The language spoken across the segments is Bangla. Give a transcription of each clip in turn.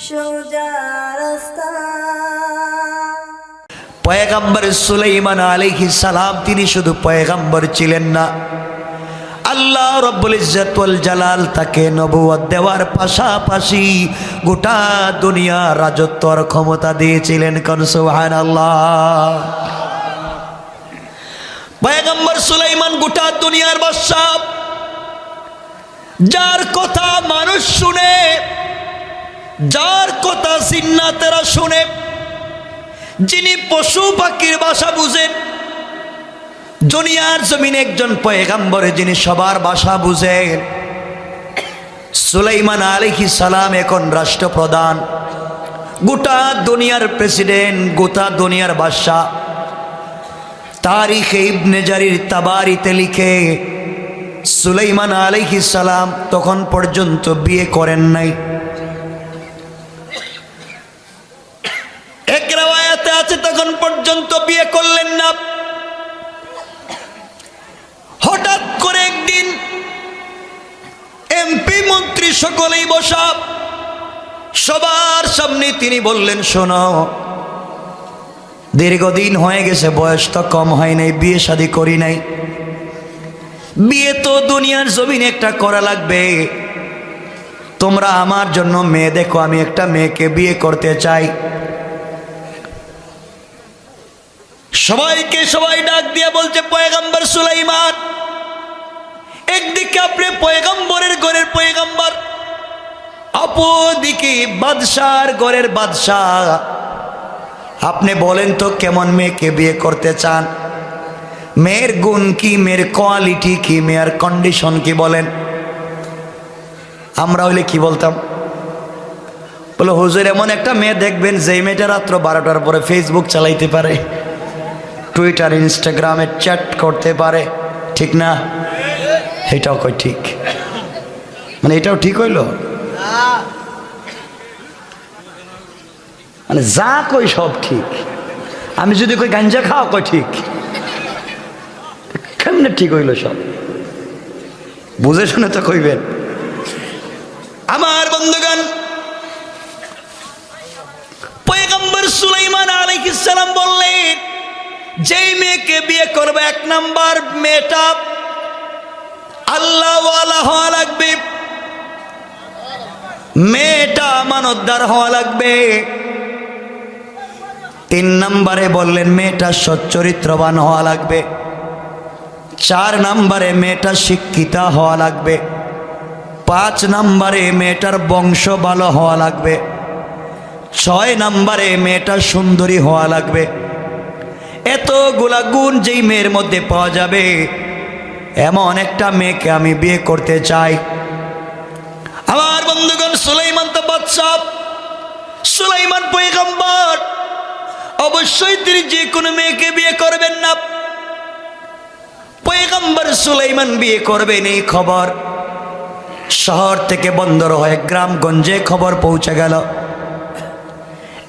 সোজা রাস্তা। পয়গম্বর সুলাইমান আলাইহিস সালাম তিনি শুধু পয়গম্বর ছিলেন না, আল্লাহ রাব্বুল ইজ্জত ওয়াল জালাল তাকে নবুয়ত দেওয়ার পাশাপাশি গোটা দুনিয়া রাজত্বর ক্ষমতা দিয়েছিলেন। কোন সুবহানাল্লাহ। পয়গম্বর সুলাইমান গোটা দুনিয়ার বাদশা, যার কথা মানুষ শুনে, যার কথা জিন্নাতেরা শুনে, যিনি পশু পাখির ভাষা বুঝেন, দুনিয়ার জমিনে একজন পয়গম্বরে যিনি সবার ভাষা বুঝেন। সুলাইমান আলাইহিস সালাম এখন রাষ্ট্রপ্রধান, গোটা দুনিয়ার প্রেসিডেন্ট, গোটা দুনিয়ার বাদশা। তারিখে ইবনে জারির তাবারিতে লিখে সুলাইমান আলাইহিস সালাম তখন পর্যন্ত বিয়ে করেন নাই। এক রাওয়ায়াতে আছে তখন পর্যন্ত বিয়ে করলেন না। হঠাৎ করে একদিন এমপি মন্ত্রী সকলেই বসা, সবার সামনে তিনি বললেন, শোনো, দীর্ঘদিন হয়ে গেছে, বয়স তো কম হয় নাই, বিয়ে শাদী করি নাই, বিয়ে তো দুনিয়ার জমিনে একটা করা লাগবে। তোমরা আমার জন্য মেয়ে দেখো, আমি একটা মেয়েকে বিয়ে করতে চাই। সবাইকে সবাই ডাক দিয়ে বলছে, পয়গম্বর সুলাইমান, একদিকে আপনি পয়গম্বরের ঘরের পয়গম্বর, অপরদিকে বাদশার ঘরের বাদশাহ, আপনি বলেন তো কেমন মেয়েকে বিয়ে করতে চান? মেয়ের গুণ কি, মেয়ের কোয়ালিটি কি, মেয়ের কন্ডিশন কি বলেন? আমরা হইলে কি বলতাম? বলে, হুজুর এমন একটা মেয়ে দেখবেন যে মেয়েটা রাত্র 12টার পরে ফেসবুক চালাইতে পারে, টুইটার ইনস্টাগ্রামে চ্যাট করতে পারে, ঠিক না? এটাও কই ঠিক? মানে এটাও ঠিক হইল? মানে যা কই সব ঠিক। আমি যদি কই গাঞ্জা খাওয়া কই ঠিক, কেমনে ঠিক হইল সব? বুঝে শুনে তো কইবেন। আমার বন্ধুগণ, পয়গম্বর সুলাইমান আলাইহিস সালাম বললেন, যেই মেয়েকে বিয়ে করবে, এক নাম্বার মেয়েটা আল্লাহ ওয়ালা হওয়া লাগবে, মেয়েটা আমানতদার হওয়া লাগবে। 3 নম্বরে বললেন মেয়েটা সচ্চরিত্রবান হওয়া লাগবে। 4 নম্বরে মেয়েটা শিক্ষিতা হওয়া লাগবে। 5 নম্বরে মেয়েটার বংশ ভালো হওয়া লাগবে। 6 নম্বরে মেয়েটা সুন্দরী হওয়া লাগবে। এতগুলা গুণ যেই মেয়ের মধ্যে পাওয়া যাবে, এমন একটা মেয়েকে আমি বিয়ে করতে চাই। আমার বন্ধুগণ, সুলাইমান তো বাদশা, সুলাইমান পয়গম্বর, অবশ্যই তিনি যে কোনো মেয়েকে বিয়ে করবেন না। পয়গম্বর সুলাইমান বিয়ে করবেন, এই খবর শহর থেকে বন্দর হয়ে গ্রামগঞ্জে খবর পৌঁছে গেল।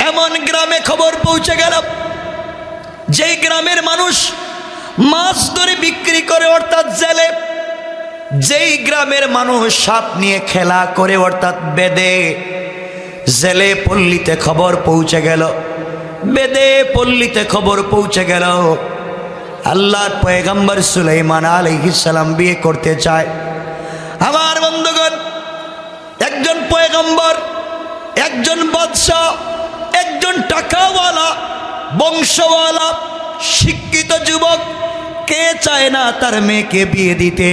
এমন গ্রামে খবর পৌঁছে গেল, যেই গ্রামের মানুষ মাছ ধরে বিক্রি করে, অর্থাৎ জেলে, যেই গ্রামের মানুষ সাপ নিয়ে খেলা করে, অর্থাৎ বেদে, জেলে পল্লীতে খবর পৌঁছে গেল, বেদে পল্লীতে খবর পৌঁছে গেল, আল্লাহর পয়গম্বর সুলাইমান আলাইহিস সালাম বিয়ে করতে চায়। আমার বন্ধুগণ, একজন পয়গম্বর, একজন বাদশা, একজন টাকাওয়ালা, বংশওয়ালা, শিক্ষিত যুবক, কে চায় না তার মেয়েকে বিয়ে দিতে?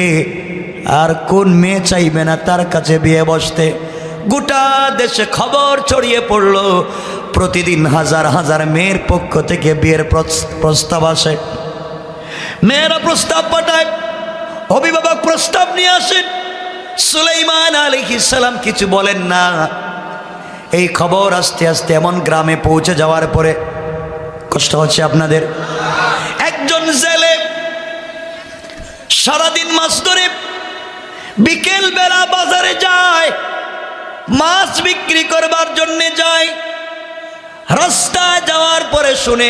আর কোন মেয়ে চাইবে না তার কাছে বিয়ে বসতে? গোটা দেশে খবর ছড়িয়ে পড়ল, প্রতিদিন হাজার হাজার মেয়ের পক্ষ থেকে বিয়ের প্রস্তাব আসে। মেয়েরা প্রস্তাব পাঠায়, অভিভাবক প্রস্তাব নিয়ে আসেন। সুলাইমান আলাইহিস সালাম কিছু বলেন না। এই খবর আস্তে আস্তে এমন গ্রামে পৌঁছে যাওয়ার পরে, কষ্ট হচ্ছে আপনাদের, একজন জেলে সারাদিন মাছ ধরে বিকেল বেলা বাজারে যায়, মাছ বিক্রি করবার জন্য যায়। রাস্তায় যাওয়ার পরে শুনে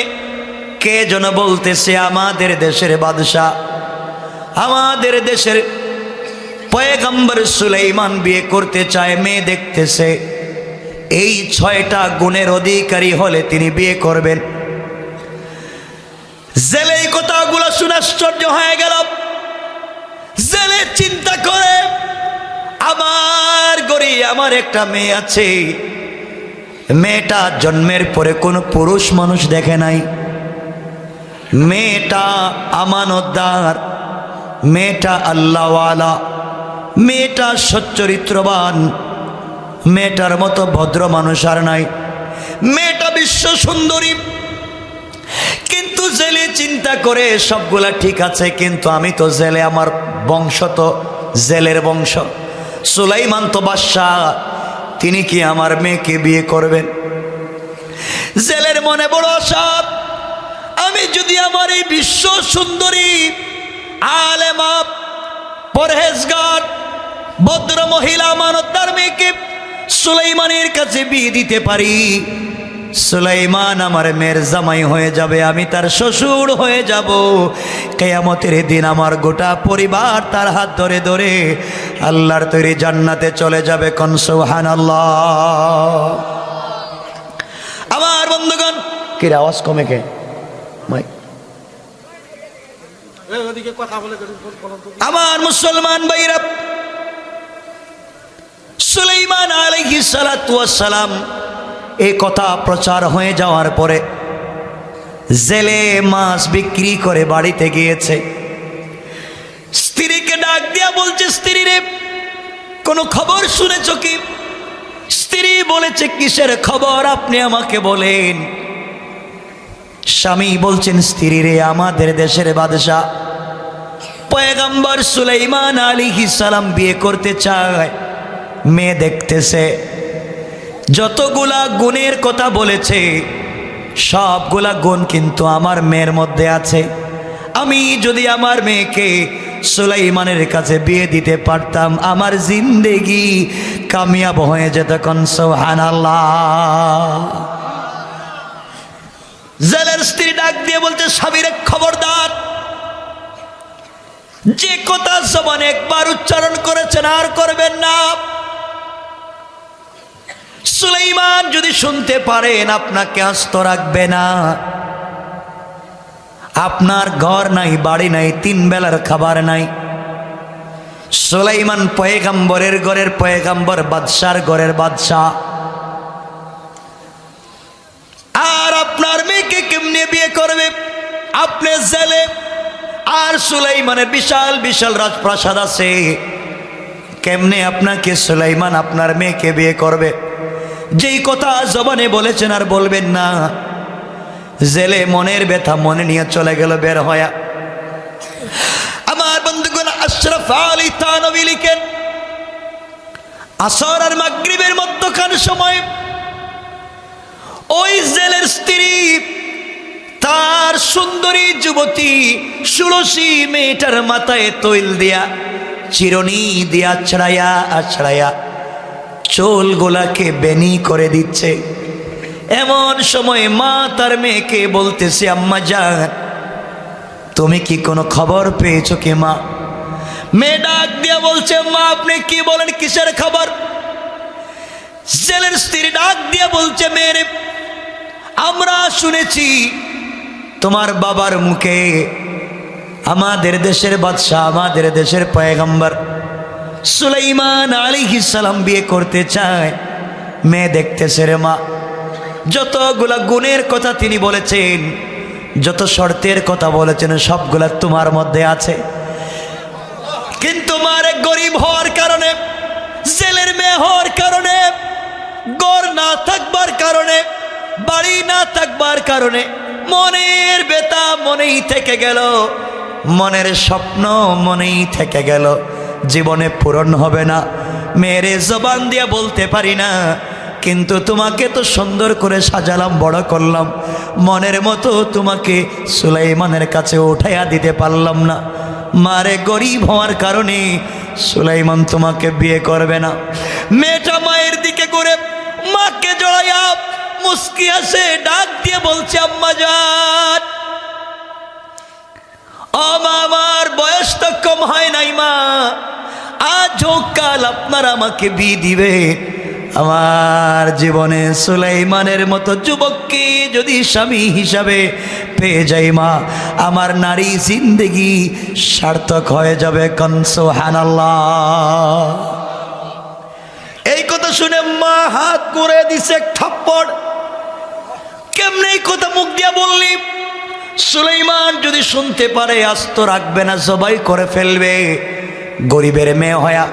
কে যেন বলতেছে, আমাদের দেশের বাদশা, আমাদের দেশের পয়গম্বর সুলাইমান বিয়ে করতে চায়, মেয়ে দেখতেছে। এই 6টা গুণের অধিকারী হলে তিনি বিয়ে করবেন। জেলে এই কথাগুলো শুনে আশ্চর্য হয়ে গেল। জেলে চিন্তা করে, আমার ঘরে আমার একটা মেয়ে আছে, মেয়েটা জন্মের পরে কোনো পুরুষ মানুষ দেখে নাই, মেয়েটা আমানতদার, মেয়েটা আল্লাহওয়ালা, মেয়েটা সচ্চরিত্রবান, মেয়েটার মতো ভদ্র মানুষ আর নাই, মেয়েটা বিশ্ব সুন্দরী। কিন্তু জেলে চিন্তা করে সবগুলা ঠিক আছে, কিন্তু আমি তো জেলে, আমার বংশ তো জেলের বংশ, সুলাইমান তো বাদশাহ, তিনি কি আমার মেয়েকে বিয়ে করবেন? জেলের মনে বড় আশা, আমি যদি আমার এই বিশ্ব সুন্দরী আলেমা পরহেজগার ভদ্র মহিলা আমানতদার মেয়েকে সুলাইমানের কাছে বিয়ে দিতে পারি, সুলাইমান আমার মেয়ের জামাই হয়ে যাবে, আমি তার শ্বশুর হয়ে যাব। কিয়ামতের দিন আমার গোটা পরিবার তার হাত ধরে ধরে আল্লাহর তৈরি জান্নাতে চলে যাবে। কোন সুবহানাল্লাহ। আমার বন্ধুগণ, কি আওয়াজ কমে কে মাই? আমার মুসলমান ভাইরা, সুলাইমান আলাইহিস সালাতু ওয়াস সালাম এই কথা প্রচার হয়ে যাওয়ার পরে জেলে মাছ বিক্রি করে বাড়িতে গিয়েছে। স্ত্রীকে ডাক দিয়া বলছে, স্ত্রী রে, কোনো খবর শুনেছ কি? স্ত্রী বলেছে, কিসের খবর আপনি আমাকে বলেন। স্বামী বলছেন, স্ত্রী রে, আমাদের দেশের বাদশাহ পয়গম্বর সুলাইমান আলাইহিস সালাম বিয়ে করতে চায়, মেয়ে দেখতেছে, যতগুলা গুণের কথা বলেছে সবগুলা গুণ কিন্তু আমার মেয়ের মধ্যে আছে। আমি যদি আমার মেয়েকে সুলাইমানের কাছে বিয়ে দিতে পারতাম, আমার জিন্দেগি কামিয়াব হয়ে যেত। কোন সুবহানাল্লাহ। জেলের স্ত্রী ডাক দিয়ে বলতে, স্বামীর খবরদার, যে কথা জবানে একবার উচ্চারণ করেছেন আর করবেন না। সুলাইমান যদি শুনতে পারেন আপনাকে আস্ত রাখবে না। আপনার ঘর নাই, বাড়ি নাই, 3 বেলার খাবার নাই। সুলাইমান পয়গম্বরের ঘরের পয়গম্বর, বাদশার ঘরের বাদশাহ। আর আপনার মেয়েকে কেমনে বিয়ে করবে? আপনি জেলে, আর সুলাইমানের বিশাল বিশাল রাজপ্রাসাদ আছে, কেমনে আপনাকে সুলাইমান আপনার মেয়েকে বিয়ে করবে? যেই কথা জবানে বলেছেন আর বলবেন না। জেলে মনের ব্যথা মনে নিয়ে চলে গেল বের হয়া। আমার বন্ধুগণ, আশরাফ আলী থানভী লিখেন, আসর আর মাগরিবের মধ্যখান সময় ওই জেলের স্ত্রী তার সুন্দরী যুবতী ষোড়শী মেয়েটার মাথায় তৈল দিয়া, চিরনি দিয়া ছড়াইয়া আছড়াইয়া চুল গোলাকে বেনি করে দিচ্ছে। এমন সময় মা তার মেয়েকে বলতেছে, আম্মা জান, তুমি কি কোনো খবর পেয়েছো কি মা? মেয়ে ডাক দিয়া বলছে, মা আপনি কি বলেন, কিসের খবর? জেলের স্ত্রী ডাক দিয়া বলছে, মেয়ে, আমরা শুনেছি তোমার বাবার মুখে আমাদের দেশের বাদশাহ, আমাদের দেশের পয়গম্বর সুলাইমান আলাইহিস সালাম বিয়ে করতে চায়। মেয়ে দেখতেছে রে মা, যতগুলা গুণের কথা তিনি বলেছেন, যত শর্তের কথা বলেছেন, সবগুলা তোমার মধ্যে আছে। কিন্তু মারে গরিব হওয়ার কারণে, জেলের মেয়ে হওয়ার কারণে, ঘর না থাকবার কারণে, বাড়ি না থাকবার কারণে মনের ব্যথা মনেই থেকে গেল, মনের স্বপ্ন মনেই থেকে গেল, জীবনে পূরণ হবে না। মেয়েরে জবান দিয়ে বলতে পারি না, কিন্তু তোমাকে তো সুন্দর করে সাজালাম, বড় করলাম, মনের মতো তোমাকে সুলাইমানের কাছে উঠাইয়া দিতে পারলাম না। মারে গরিব হওয়ার কারণে সুলাইমান তোমাকে বিয়ে করবে না। মেয়েটা মায়ের দিকে ঘুরে মাকে জড়াইয়া মুস্কি আসে, ডাক দিয়ে বলছে, আম্মা জান, ও মা, আমার বয়স তো কম হয় নাই মা, আজ হোক কাল আপনারা আমাকে বিয়ে দিবে, আমার জীবনে সুলাইমানের মতো যুবককে যদি স্বামী হিসাবে পেয়ে যাই মা, আমার নারী জিন্দেগি সার্থক হয়ে যাবে। কোন সুবহানাল্লাহ। এই কথা শুনে মা হাত করে দিছে থাপ্পড়। কেমনে এই কথা মুখ দিয়া বললি? সুলাইমান যদি শুনতে পারে আস্ত রাখবে না, জবাই করে ফেলবে। গরিবের মেয়ে হয়া,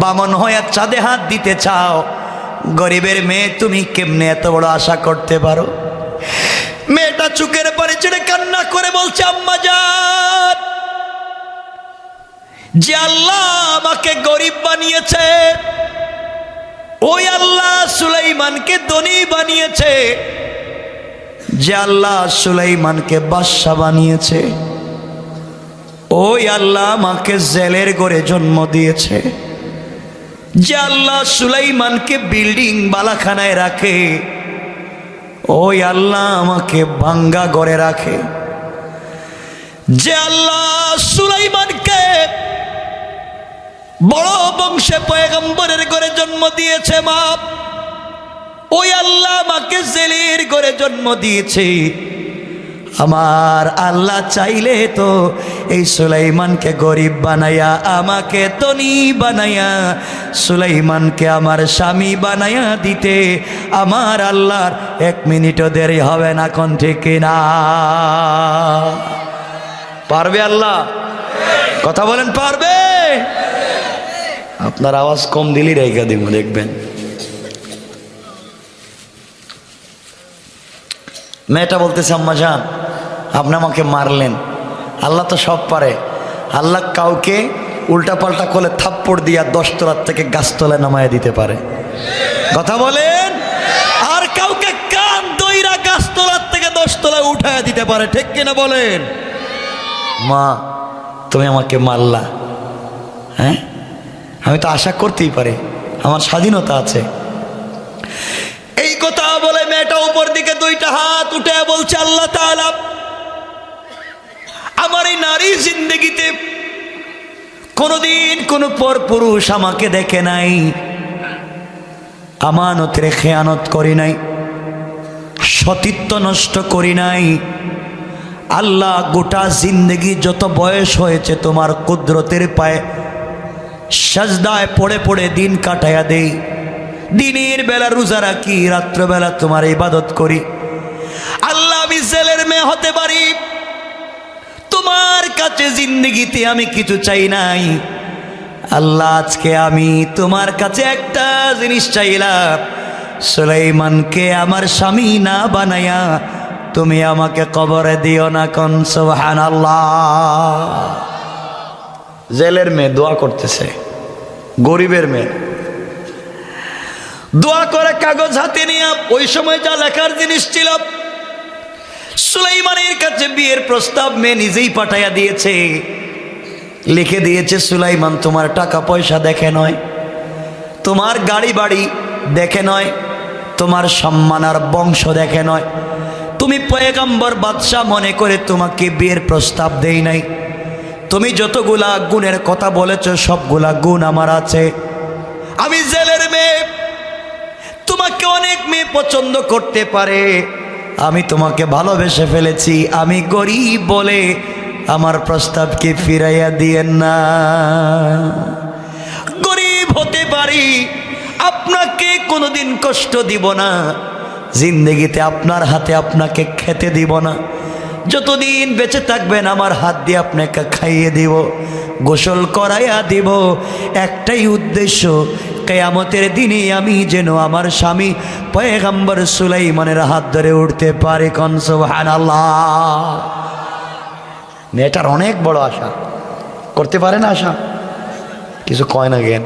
বামন হয়া চাঁদে হাত দিতে চাও? গরিবের মেয়ে তুমি কেমনে এত বড় আশা করতে পারো? মেয়েটা চোখের পানি ছেড়ে কান্না করে বলছে, আম্মা জান, যে আল্লাহ আমাকে গরিব বানিয়েছে, ওই আল্লাহ সুলাইমানকে ধনী বানিয়েছে। যে আল্লাহ সুলাইমানকে বাদশা বানিয়েছে, ওই আল্লাহ আমাকে জেলের ঘরে জন্ম দিয়েছে। যে আল্লাহ সুলাইমানকে বিল্ডিং বালাখানায় রাখে, ওই আল্লাহ আমাকে ভাঙ্গা ঘরে রাখে। যে আল্লাহ সুলাইমানকে বড় বংশে পয়গম্বরের ঘরে জন্ম দিয়েছে মা, ওই আল্লাহ আমাকে জেলের ঘরে জন্ম দিয়েছে। আমার আল্লাহ চাইলে তো এই সুলাইমানকে গরিব বানায়া আমাকে ধনী বানায়া সুলাইমানকে আমার স্বামী বানায়া দিতে আমার আল্লাহর 1 মিনিটও দেরি হবে না। কোন ঠিক কিনা? পারবে আল্লাহ? কথা বলেন, পারবে? আপনার আওয়াজ কম দিলি রেখে দিব, দেখবেন। মেয়েটা বলতেছে, আম্মা জান, আপনি আমাকে মারলেন, আল্লাহ তো সব পারে। আল্লাহ কাউকে উল্টা পাল্টা করলে থাপ্পড় দিয়া 10 তলার থেকে গাছতলায় নামায় দিতে পারে। কথা বলেন। আর কাউকে কান দইরা গাছতলার থেকে 10 তলায় উঠায় দিতে পারে। ঠিক কিনা বলেন? মা, তুমি আমাকে মারলা, হ্যাঁ, আমি তো আশা করতেই পারি, আমার স্বাধীনতা আছে। এই কথা বলে মেয়েটা উপর দিকে 2টা হাত উঠে বলছে, আল্লাহ তাআলা আমার এই নারী জিন্দেগিতে কোনোদিন কোনো পর পুরুষ আমাকে দেখে নাই, আমানতের খেয়ানত করি নাই, সতীত্ব নষ্ট করি নাই। আল্লাহ, গোটা জিন্দেগি যত বয়স হয়েছে তোমার কুদরতের পায়ে সাজদায় পড়ে পড়ে দিন কাটাইয়া দেই। দিনের বেলা রোজা রাখি, রাত্রবেলা তোমার ইবাদত করি। আল্লাহ, আমি জেলের মেয়ে হতে পারি, তোমার কাছে জিন্দেগিতে আমি কিছু চাই নাই। আল্লাহ, আজকে আমি তোমার কাছে একটা জিনিস চাইলাম, সুলাইমানকে আমার স্বামী না বানায়া তুমি আমাকে কবরে দিও না। কোন সুবহানাল্লাহ। জেলের মেয়ে দোয়া করতেছে, গরিবের মেয়ে দোয়া করে কাগজ হাতে নিয়ে। ওই সময় যা লেখার জিনিস ছিল, সুলাইমানের কাছে বিয়ের প্রস্তাব মেয়ে নিজেই পাঠাইয়া দিয়েছে। লিখে দিয়েছে, সুলাইমান তোমার টাকা পয়সা দেখে নয়, তোমার গাড়ি বাড়ি দেখে নয়, তোমার সম্মান আর বংশ দেখে নয়, তুমি পয়গম্বর বাদশা মনে করে তোমাকে বিয়ের প্রস্তাব দেই নাই। তুমি যতগুলা গুণের কথা বলেছ সবগুলা গুণ আমার আছে। আমি জেলের মেয়ে, তোমাকে অনেক মেয়ে পছন্দ করতে পারে, আমি তোমাকে ভালোবেসে ফেলেছি। আমি গরিব বলে আমার প্রস্তাবকে ফিরাইয়া দিয়েন না। গরিব হতে পারি, আপনাকে কোনোদিন কষ্ট দিব না, জিন্দেগিতে আপনার হাতে আপনাকে খেতে দিব না। যতদিন বেঁচে থাকবেন আমার হাত দিয়ে আপনাকে খাইয়ে দিব, গোসল করাইয়া দিব। একটাই উদ্দেশ্য, কিয়ামতের দিনে আমি যেন আমার স্বামী পয়গম্বর সুলাইমানের হাত ধরে উঠতে পারি। কোন সুবহানাল্লাহ। মেয়েটার অনেক বড় আশা, করতে পারে না আশা, কিছু কয় না জ্ঞান।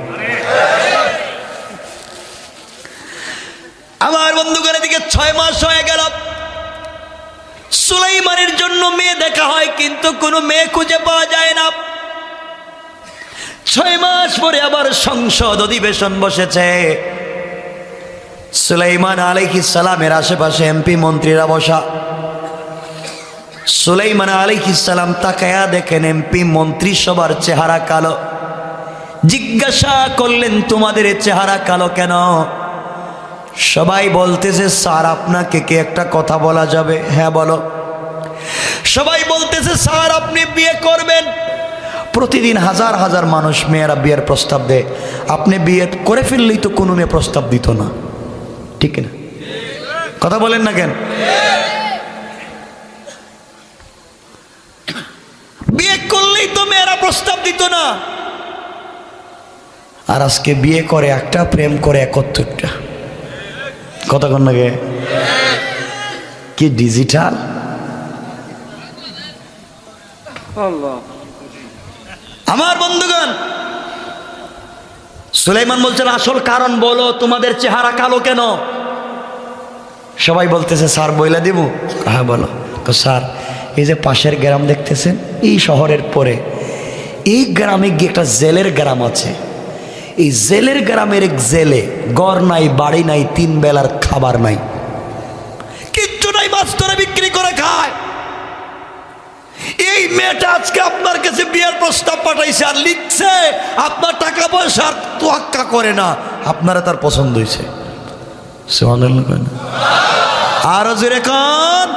আমার বন্ধুগণ, এদিকে 6 মাস হয়ে গেল, সুলাইমানের জন্য মেয়ে দেখা হয় কিন্তু কোনো মেয়ে খুঁজে পাওয়া যায় না। 6 মাস পরে আবার সংসদ অধিবেশন বসেছে। সুলাইমান আলাইহিস সালামের আশেপাশে এমপি মন্ত্রীরা বসা। সুলাইমান আলাইহিস সালাম তাকায়া দেখেন এমপি মন্ত্রী সবার চেহারা কালো। জিজ্ঞাসা করলেন, তোমাদের চেহারা কালো কেন? সবাই বলতেছে স্যার আপনাকে কে একটা কথা বলা যাবে? হ্যাঁ বলো। সবাই বলতেছে স্যার আপনি বিয়ে করবেন। প্রতিদিন হাজার হাজার মানুষ মেয়েরা বিয়ের প্রস্তাব দেয়, আপনি বিয়ে করে ফেললেই তো কোনো মেয়ে প্রস্তাব দিত না, ঠিক না? কথা বলেন না কেন? বিয়ে করলেই তো মেয়েরা প্রস্তাব দিত না, আর আজকে বিয়ে করে একটা, প্রেম করে 71টা। কথা কন না গে? কি ডিজিটাল! আমার বন্ধুগণ, সুলাইমান বলছেন আসল কারণ বলো, তোমাদের চেহারা কালো কেন? সবাই বলতেছে স্যার বইলা দিব। হ্যাঁ বলো। তো স্যার এই যে পাশের গ্রাম দেখতেছেন, এই শহরের পরে এই গ্রামে গিয়ে একটা জেলের গ্রাম আছে। এই জেলের গ্রামের এক জেলে ঘর নাই, বাড়ি নাই, 3 বেলার খাবার নাই, কিচ্ছু নাই, মাছ ধরে বিক্রি করে খায়। এই মেয়েটা আজকে আপনার কাছে বিয়ের প্রস্তাব পাঠাইছে আর লিখছে আপনার টাকা পয়সার তোয়াক্কা করে না, আপনারা তার পছন্দ হয়েছে। আরো জোরে কান।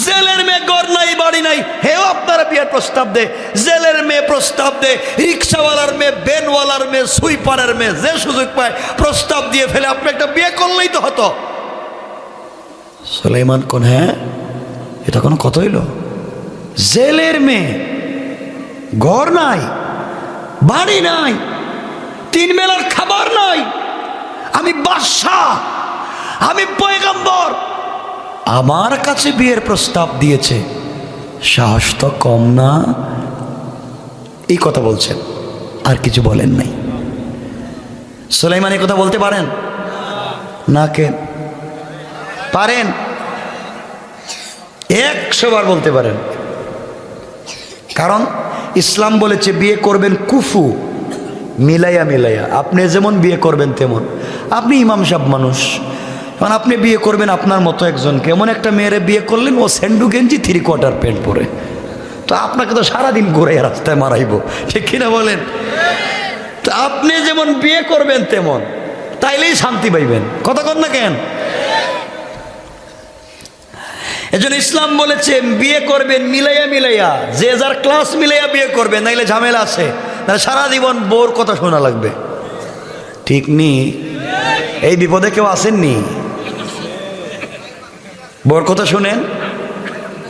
জেলের মেয়ে ঘর নাই, বাড়ি নাই, হেও আপনারা বিয়ের প্রস্তাব দে। জেলের মেয়ে প্রস্তাব দে, রিক্সাওয়ালার মেয়ে, ভ্যানওয়ালার মেয়ে, সুইপারের মেয়ে, যে সুযোগ পায় প্রস্তাব দিয়ে ফেলে। আপনি একটা বিয়ে করলেই তো হতো। সুলাইমান কোন? হ্যাঁ, এটা কোনো কথা হইল? জেলের মেয়ে, ঘর নাই, বাড়ি নাই, 3 বেলার খাবার নাই, আমি বাদশাহ, আমি পয়গম্বর, আমার কাছে বিয়ের প্রস্তাব দিয়েছে, সাহস তো কম না? এই কথা বলছেন, আর কিছু বলেন নাই। সুলাইমান এই কথা বলতে পারেন না? কেন পারেন? 100 বার বলতে পারেন। কারণ ইসলাম বলেছে বিয়ে করবেন কুফু, মিলাইয়া মিলাইয়া। আপনি যেমন বিয়ে করবেন তেমন। আপনি ইমাম সাহেব মানুষ, কারণ আপনি বিয়ে করবেন আপনার মতো একজনকে। এমন একটা মেয়েরে বিয়ে করলেন, ও স্যান্ডু গেঞ্জি 3/4 প্যান্ট পরে, তো আপনাকে তো সারাদিন ঘুরে রাস্তায় মারাইব, ঠিক কিনা বলেন? তো আপনি যেমন বিয়ে করবেন তেমন, তাইলেই শান্তি পাইবেন। কথা কন না কেন? এজন্য ইসলাম বলেছে বিয়ে করবেন মিলাইয়া মিলাইয়া, যে যার ক্লাস মিলাইয়া বিয়ে করবেন, নাইলে ঝামেলা আছে, তাহলে সারা জীবন বোর কথা শোনা লাগবে, ঠিক নি? এই বিপদে কেউ আসেননি? বোর কথা শুনেন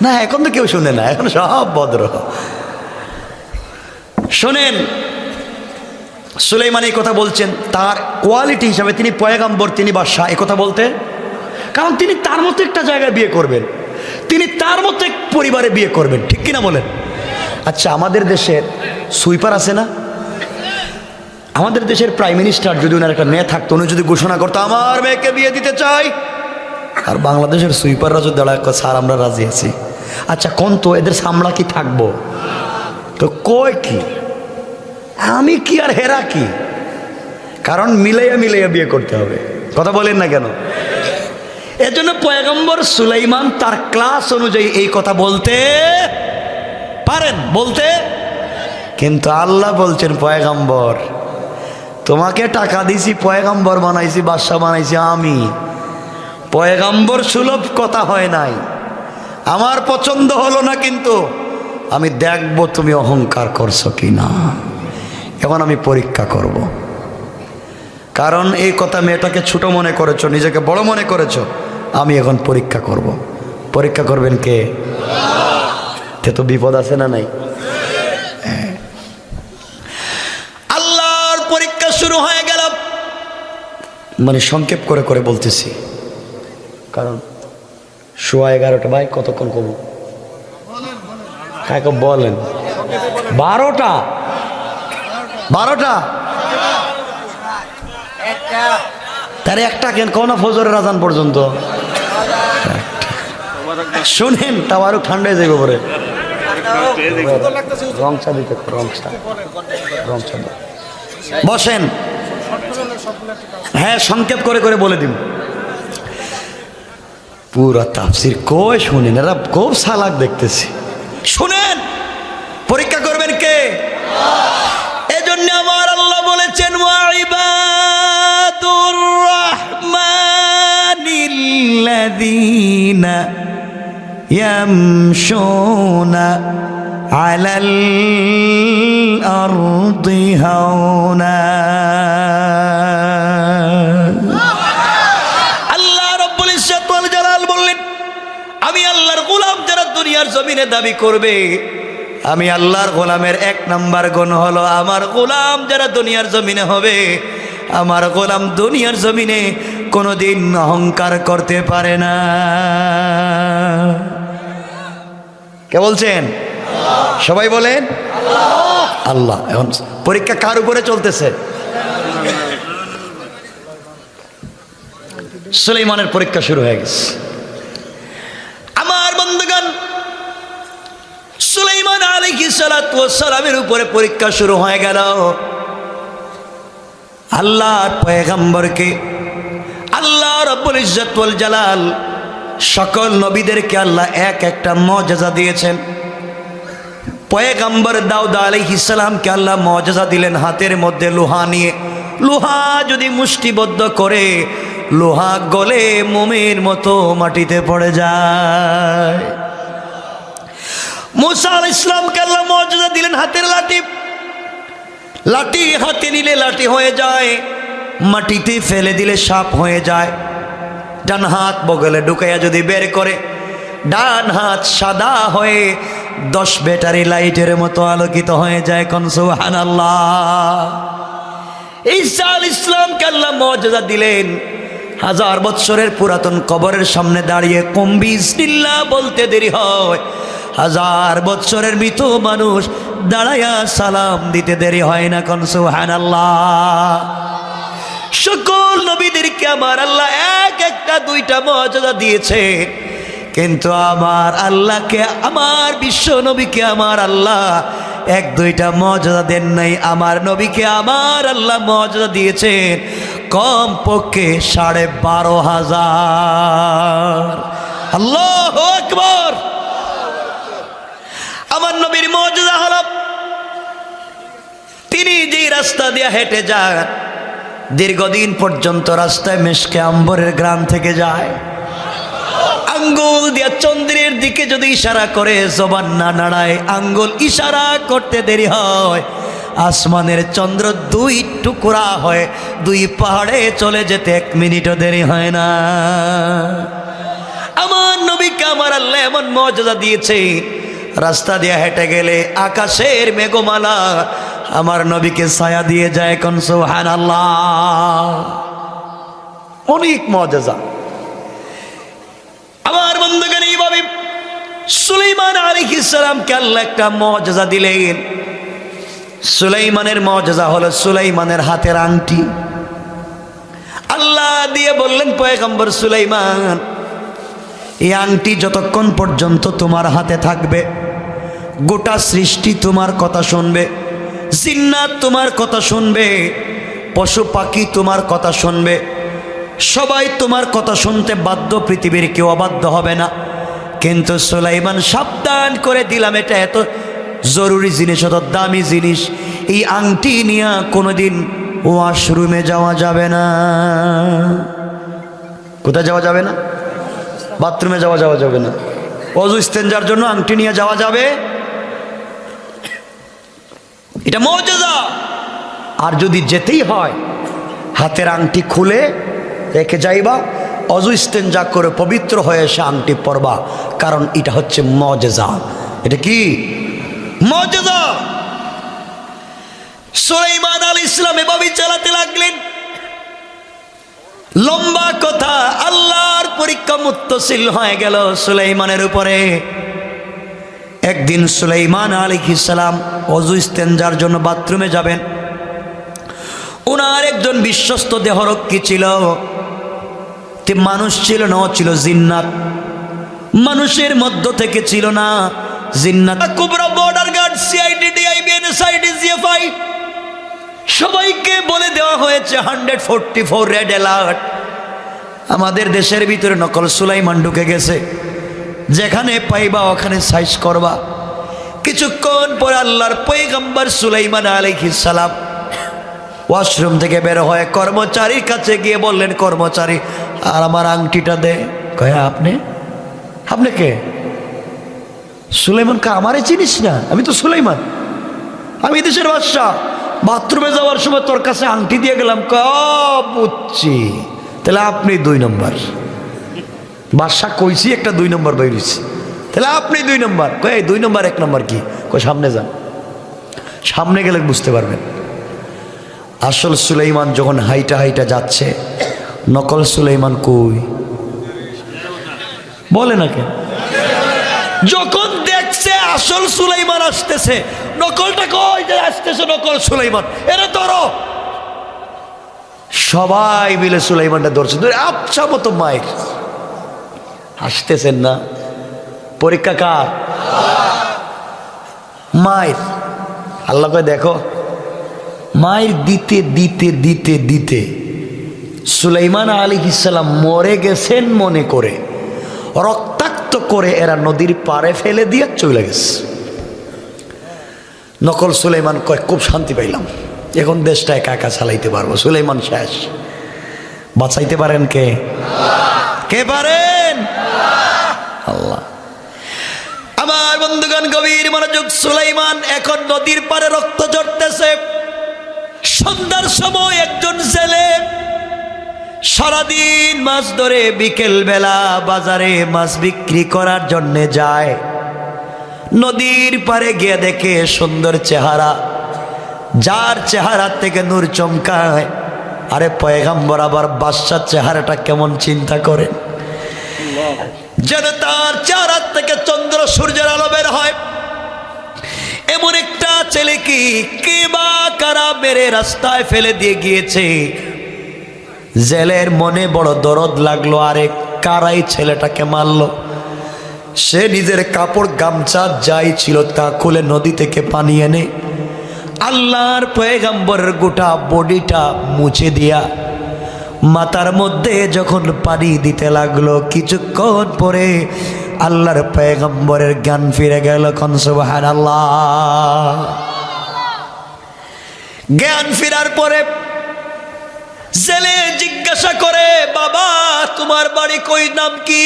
না? এখন তো কেউ শুনে না, এখন সব ভদ্র। শোনেন, সুলাইমান এই কথা বলছেন তার কোয়ালিটি হিসাবে, তিনি পয়গম্বর, তিনি বাদশাহ, এই কথা বলতে। কারণ তিনি তার মতো একটা জায়গায় বিয়ে করবেন, তিনি তার মতো এক পরিবারে বিয়ে করবেন, ঠিক কিনা বলেন? আচ্ছা, আমাদের দেশের সুইপার আছে না? আমাদের দেশের প্রাইম মিনিস্টার যদি ওনার একটা মেয়ে থাকতো, উনি যদি ঘোষণা করতো আমার মেয়েকে বিয়ে দিতে চাই, আর বাংলাদেশের সুইপাররা যদি দাঁড়ায় স্যার আমরা রাজি আছি, আচ্ছা কোন তো এদের সামলা কি থাকবো? তো কয় কি আমি কি আর হেরা কি? কারণ মিলাইয়া মিলাইয়া বিয়ে করতে হবে। কথা বলেন না কেন? এজন্য পয়গম্বর সুলাইমান তার ক্লাস অনুযায়ী এই কথা বলতে পারেন, বলতে। কিন্তু আল্লাহ বলছেন পয়গম্বর তোমাকে টাকা দিছি, পয়গম্বর বানাইছি, বাদশা বানাইছি আমি। পয়গম্বর সুলভ কথা হয় নাই, আমার পছন্দ হলো না, কিন্তু আমি দেখব তুমি অহংকার করছো কি না, এখন আমি পরীক্ষা করব। কারণ এই কথা মেয়েটাকে ছোট মনে করেছো, নিজেকে বড় মনে করেছো, আমি এখন পরীক্ষা করব। পরীক্ষা করবেন কে? তে তো বিপদ আছে না নাই? আল্লাহর পরীক্ষা শুরু হয়ে গেল। মানে সংক্ষেপ করে করে বলতেছি, কারণ 11:15 ভাই, কতক্ষণ কব? বলেন 12টা তার একটা কেন কোন ফজরের আজান পর্যন্ত শুনেন, তাও আরো ঠান্ডা হয়ে যাবে পরে। রং চা দিতে, রং চা বসেন। হ্যাঁ, সংক্ষেপ করে করে বলে দিন। পুরা তাফসির কই শুনেন, এরা খুব সালাক দেখতেছি। শুনেন, পরীক্ষা করবেন কে? এজন্য আমার আল্লাহ বলেছেন ওয়া ইবাদুর রহমান ইয়ামশুনা আলাল আরদি হাওনা। আল্লাহ রাব্বুল ইজ্জত ওয়াল জালাল বললেন, আমি আল্লাহর গোলাম যারা দুনিয়ার জমিনে দাবি করবে, আমি আল্লাহর গোলামের এক নাম্বার গুণ হলো, আমার গোলাম যারা দুনিয়ার জমিনে হবে, আমার গোলাম দুনিয়ার জমিনে কোনোদিন অহংকার করতে পারে না। কে বলছেন? সবাই বলেন আল্লাহ। এখন পরীক্ষা কার উপরে চলতেছে? সুলাইমানের পরীক্ষা শুরু হয়ে গেছে। আমার বন্ধুগণ, সুলাইমান আলাইহিস সালাতু ওয়াস সালামের উপরে পরীক্ষা শুরু হয়ে গেল। আল্লাহর পয়গম্বরকে আল্লাহ রাব্বুল ইজ্জত ওয়াল জালাল সকল নবীদেরকে আল্লাহ এক একটা মুআজিজা দিয়েছেন। পয়গম্বর দাউদ আলাইহিস সালামকে আল্লাহ মুআজিজা দিলেন হাতের মধ্যে লোহা নিয়ে। লোহা যদি মুষ্টিবদ্ধ করে, লোহা গলে মোমের মতো মাটিতে পড়ে যায়। মুসা আলাইহিস সালামকে আল্লাহ মুআজিজা দিলেন হাতের লাঠি। লাঠি হাতে নিলে লাঠি হয়ে যায়, মাটিতে ফেলে দিলে সাপ হয়ে যায়। ডান হাত বগলে ঢুকাইয়া যদি বের করে, ডান হাত সাদা হয়ে 10 ব্যাটারি লাইটের মতো আলোকিত হয়ে যায়। কোন সুবহানাল্লাহ। ঈসা আলাইহিস সালামকে আল্লাহ মুআজিজা দিলেন, 1000 বৎসরের পুরাতন কবরের সামনে দাঁড়িয়ে কুম বিসমিল্লাহ বলতে দেরি হয়, 1000 বৎসরের মৃত মানুষ দাঁড়ায়া সালাম দিতে দেরি হয় না। কোন সুবহানাল্লাহ। সকল নবীদেরকে আমার আল্লাহ এক একটা দুইটা মুআজিজা দিয়েছে, কিন্তু আমার আল্লাহকে, আমার বিশ্ব নবীকে আমার আল্লাহ এক দুইটা মুআজিজা দেন নাই। আমার নবীকে আমার আল্লাহ মুআজিজা দিয়েছেন কম পক্ষে 12,500। আল্লাহু আকবার। আমার নবীর মুআজিজা হলো, তিনি যেই রাস্তা দিয়ে হেঁটে যান, দীর্ঘদিন পর্যন্ত রাস্তায় মেশকে আম্বরের গ্রাম থেকে যায়। আঙ্গুল দিয়া চন্দ্রের দিকে যদি ইশারা করে, জবান না নাড়ায়, আঙ্গুল ইশারা করতে দেরি হয়, আসমানের চন্দ্র 2 টুকরা হয়, 2 পাহাড়ে চলে যেতে 1 মিনিটও দেরি হয় না। আমার নবীকে আমার আল্লাহ এমন মুআজিজা দিয়েছে, রাস্তা দিয়ে হেঁটে গেলে আকাশের মেঘমালা আমার নবীকে ছায়া দিয়ে যায়। কোন সুবহানাল্লাহ। অনেক মুআজিজা। আমার বন্ধুগণ, এইভাবে সুলাইমান আলাইহিস সালামকে আল্লাহ একটা মুআজিজা দিলেন। সুলাইমানের মুআজিজা হলো সুলাইমানের হাতের আংটি। আল্লাহ দিয়ে বললেন, পয়গম্বর সুলাইমান, এই আংটি যতক্ষণ পর্যন্ত তোমার হাতে থাকবে, গোটা সৃষ্টি তোমার কথা শুনবে, জিন্নাত তোমার কথা শুনবে, পশু পাখি তোমার কথা শুনবে, সবাই তোমার কথা শুনতে বাধ্য, পৃথিবীর কেউ অবাধ্য হবে না। কিন্তু সুলাইমান, সাবধান করে দিলাম, এটা এত জরুরি জিনিস, এত দামি জিনিস, এই আংটি নিয়ে কোনোদিন ওয়াশরুমে যাওয়া যাবে না। কোথায় যাওয়া যাবে না? বাথরুমে যাওয়া যাবে না। অজু ইস্তেঞ্জার জন্য আংটি নিয়ে যাওয়া যাবে, এটা মুআজিজা। আর যদি যেতেই হয়, হাতের আংটি খুলে রেখে যাইবা, অজু ইস্তেঞ্জা করে পবিত্র হয়ে এসে আংটি পরবা, কারণ এটা হচ্ছে মুআজিজা। এটা কি মুআজিজা? সুলাইমান আলাইহিস সালাম এভাবে চালাতে লাগলেন। লম্বা কথা, আল্লাহর পরীক্ষা মুত্তাসিল হয়ে গেল সুলাইমানের উপরে। একদিন সুলাইমান আলাইহিস সালাম অজু ইস্তেঞ্জার জন্য বাথরুমে যাবেন। ওনার একজন বিশ্বস্ত দেহরক্ষী ছিল, মানুষ ছিল না, ছিল জিন্নাত। মানুষের মধ্য থেকে ছিল না, জিন্নাত। কুবরা border guard, CID, DIB, NSID, GFI সবাইকে বলে দেওয়া হয়েছে 144 রেড অ্যালার্ট। আমাদের দেশের ভিতরে নকল সুলাইমান ঢুকে গেছে, যেখানে পাইবা ওখানে সাইজ করবা। কিছুক্ষণ পরে আল্লাহর পয়গম্বর সুলাইমান আলাইহিস সালাম ওয়াশরুম থেকে বের হয়ে কর্মচারীর কাছে গিয়ে বললেন, কর্মচারী, আর আমার আংটিটা দে। কয়, আপনি কে? সুলাইমানকে আমারে চিনিস না? আমি তো সুলাইমান, আমি দেশের বাদশাহ। বাথরুমে যাওয়ার সময় তোর কাছে আংটি দিয়ে গেলাম। বুঝছি, তাহলে আপনি 2 নম্বর। বাদশাহ কইছি একটা 2 নম্বর বেরিয়েছি, তাহলে আপনি 2 নম্বর। কই 2 নম্বর 1 নম্বর কি? কই সামনে যান, সামনে গেলে বুঝতে পারবেন। আসল সুলাইমান যখন হাইটা হাইটা যাচ্ছে, নকল সুলাইমান কই বলে না কেন? যখন দেখছে আসল সুলাইমান আসতেছে, নকলটা কই যে আসতেছে? নকল সুলাইমান, এরা ধরো। সবাই মিলে সুলাইমানটা ধরছে, ধরে আচ্ছা মতো মায়ের। আসতেছেন না? পরীক্ষা কার? মায়ের। আল্লাহ কয় দেখো, মায়ের দিতে দিতে দিতে দিতে সুলাইমান আলাইহিস সালাম মরে গেছেন মনে করে, রক্তাক্ত করে এরা নদীর পাড়ে ফেলে দিয়ে চলে গেছে। নকল সুলাইমান কয় খুব শান্তি পাইলাম, এখন দেশটা একা একা চালাইতে পারবো। সুলাইমান শেষ। বাঁচাইতে পারেন কে? কে পারেন? আল্লাহ। আমার বন্ধুগণ গভীর মনোযোগ। সুলাইমান এখন নদীর পাড়ে রক্ত ঝরতেছে। সন্ধ্যার সময় একজন জেলে সারাদিন মাছ ধরে বিকেল বেলা বাজারে মাছ বিক্রি করার জন্য যায়। নদীর পাড়ে গিয়ে দেখে সুন্দর চেহারা, যার চেহারা থেকে নূর চমকায়। আরে পয়গম্বর আবার বাদশার চেহারাটা কেমন চিন্তা করেন, যেন তার চেহারা থেকে চন্দ্র সূর্যের আলো বের হয়। এমন একটা ছেলে কি কে বা কারা মেরে রাস্তায় ফেলে দিয়ে গিয়েছে। জেলের মনে বড় দরদ লাগলো, আরে কারাই ছেলেটাকে মারলো। সে নিজের কাপড় গামছা যাই ছিল তা খুলে নদী থেকে পানি এনে আল্লাহর পয়গম্বরের গোটা বডিটা মুছে দিয়া মাথার মধ্যে যখন পানি দিতে লাগলো, কিছুক্ষণ পরে আল্লাহর পয়গম্বরের জ্ঞান ফিরে গেল। কোন সুবহানাল্লাহ। জ্ঞান ফেরার পরে জেলে জিজ্ঞাসা করে, বাবা তোমার বাড়ি কই, নাম কি,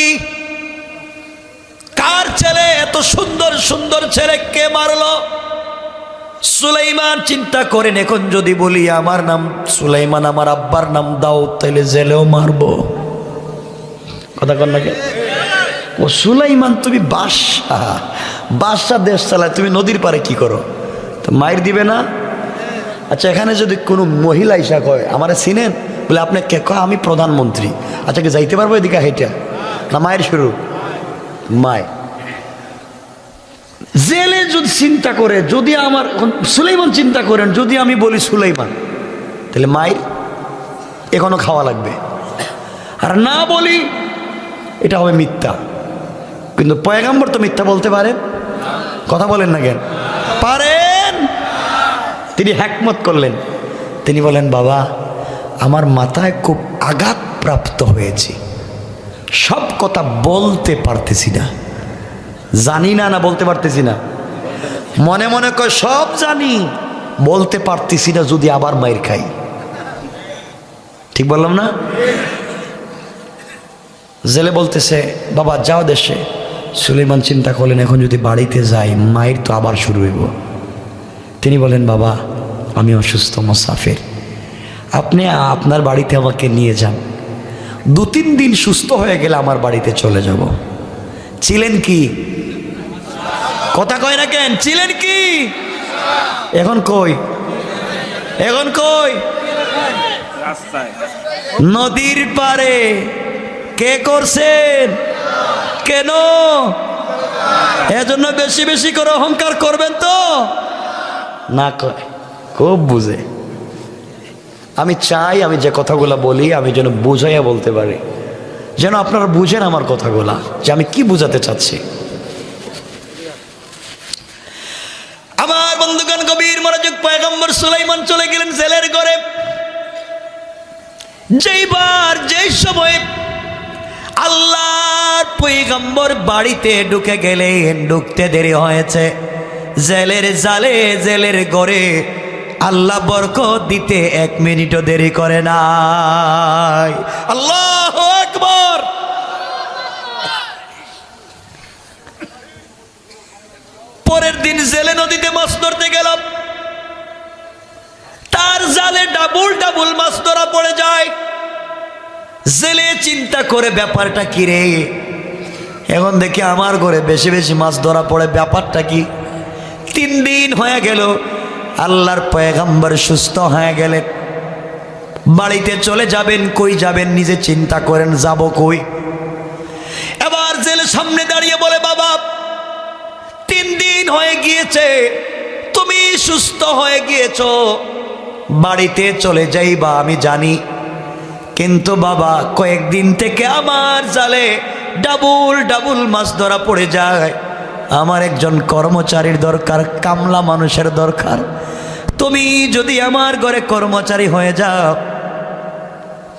কার ছেলে, এত সুন্দর সুন্দর ছেলে কে মারলো? সুলাইমান চিন্তা করেন, এখন যদি বলি আমার নাম সুলাইমান, আমার আব্বার নাম দাউদ, তাইলে জেলেও মারবো। কথা কন নাকি? ও সুলাইমান তুমি বাদশাহ, বাদশাহ দেশ চালায়, তুমি নদীর পারে কি করো? তো মায়ের দিবে না? আচ্ছা এখানে যদি কোনো মহিলা ইসা কয় আমারে চিনেন, বলে আপনি কে? কয় আমি প্রধানমন্ত্রী। আচ্ছা কি যাইতে পারবো এদিকে হেঁটে? না মায়ের শুরু? মায়। জেলে যদি চিন্তা করে, যদি আমার সুলাইমান চিন্তা করেন, যদি আমি বলি সুলাইমান, তাহলে মায়ের এখনো খাওয়া লাগবে। আর না বলি এটা হবে মিথ্যা। কিন্তু পয়গম্বর তো মিথ্যা বলতে পারেন? কথা বলেন না কেন? পারেন। তিনি হিকমত করলেন, তিনি বলেন বাবা আমার মাথায় খুব আঘাত প্রাপ্ত হয়েছে, সব কথা বলতে পারতেছি না। জানি না, না বলতে পারতেছি না, মনে মনে কয় সব জানি, বলতে পারতেছি না, যদি আবার মাইর খাই। ঠিক বললাম না? জেলে বলতেছে বাবা যাও দেশে। সুলাইমান চিন্তা করলেন এখন যদি বাড়িতে যাই মায়ের তো আবার শুরু হইব। তিনি বলেন বাবা আমি অসুস্থ মুসাফির, আপনি আপনার বাড়িতে আমাকে নিয়ে যান, 2-3 দিন সুস্থ হয়ে গেলে আমার বাড়িতে চলে যাব। ছিলেন কি? কথা কয় না কেন? ছিলেন কি? এখন কই? এখন কই? নদীর পারে। কে করছেন? কেন? এজন্য বেশি বেশি করে অহংকার করবেন তো না? কয় খুব বুঝে। আমি চাই আমি যে কথাগুলো বলি আমি যেন বুঝাইয়া বলতে পারি, যেন আপনারা বুঝেন আমার কথাগুলা যে আমি কি বুঝাতে চাচ্ছি। আমার বন্ধুগণ গভীর মনোযোগ। পয়গম্বর সুলাইমান চলে গেলেন জেলের ঘরে। যেই সময় আল্লাহর পয়গম্বর বাড়িতে ঢুকে গেলেন, ঢুকতে দেরি হয়েছে। জেলের জালে জেলের ঘরে আল্লাহ বরকত দিতে 1 মিনিটও দেরি করে নাই। আল্লাহু আকবার। জেলে নদীতে মাছ ধরতে গেল, তার জালে ডাবল ডাবল মাছ ধরা পড়ে যায়। জেলে চিন্তা করে ব্যাপারটা কি রে, এখন দেখি আমার ঘরে বেশি বেশি মাছ ধরা পড়ে, ব্যাপারটা কি? 3 দিন হয়ে গেল, আল্লাহর পয়গম্বর সুস্থ হয়ে গেলেন। বাড়িতে চলে যাবেন, কই যাবেন নিজে চিন্তা করেন, যাব কই? এবার জেলে সামনে দাঁড়িয়ে বলে, বাবা 3 দিন হয়ে গিয়েছে, তুমি সুস্থ হয়ে গিয়েছো, বাড়িতে চলে যাইবা আমি জানি, কিন্তু বাবা কয়েকদিন থেকে আমার জালে ডাবল ডাবল মাছ ধরা পড়ে যায়, আমার একজন কর্মচারীর দরকার, কামলা মানুষের দরকার। তুমি যদি আমার ঘরে কর্মচারী হয়ে যাও,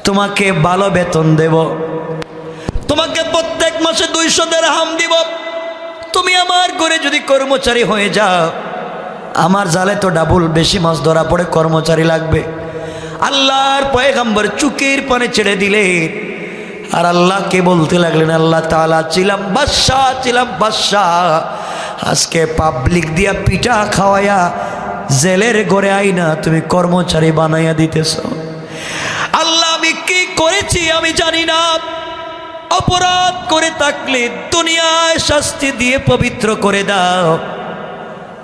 তোমাকে ভালো বেতন দেব, তোমাকে প্রত্যেক মাসে 200 দিরহাম দিব। তুমি আমার ঘরে যদি কর্মচারী হয়ে যাও, আমার জালে তো ডাবল বেশি মাছ ধরা পড়ে, কর্মচারী লাগবে। আল্লাহর পয়গম্বর চুকের পানে ছেড়ে দিলেন, আর আল্লাহকে বলতে লাগলেন, আল্লাহ তাআলা ছিলাম বাদশাহ, আজকে পাবলিক দিয়া পিঠা খাওয়াইয়া জেলের ঘরে আইনা তুমি কর্মচারী বানাইয়া দিতেছ। আল্লাহ আমি কি করেছি আমি জানি না, অপরাধ করে থাকলে দুনিয়ায় শাস্তি দিয়ে পবিত্র করে দাও,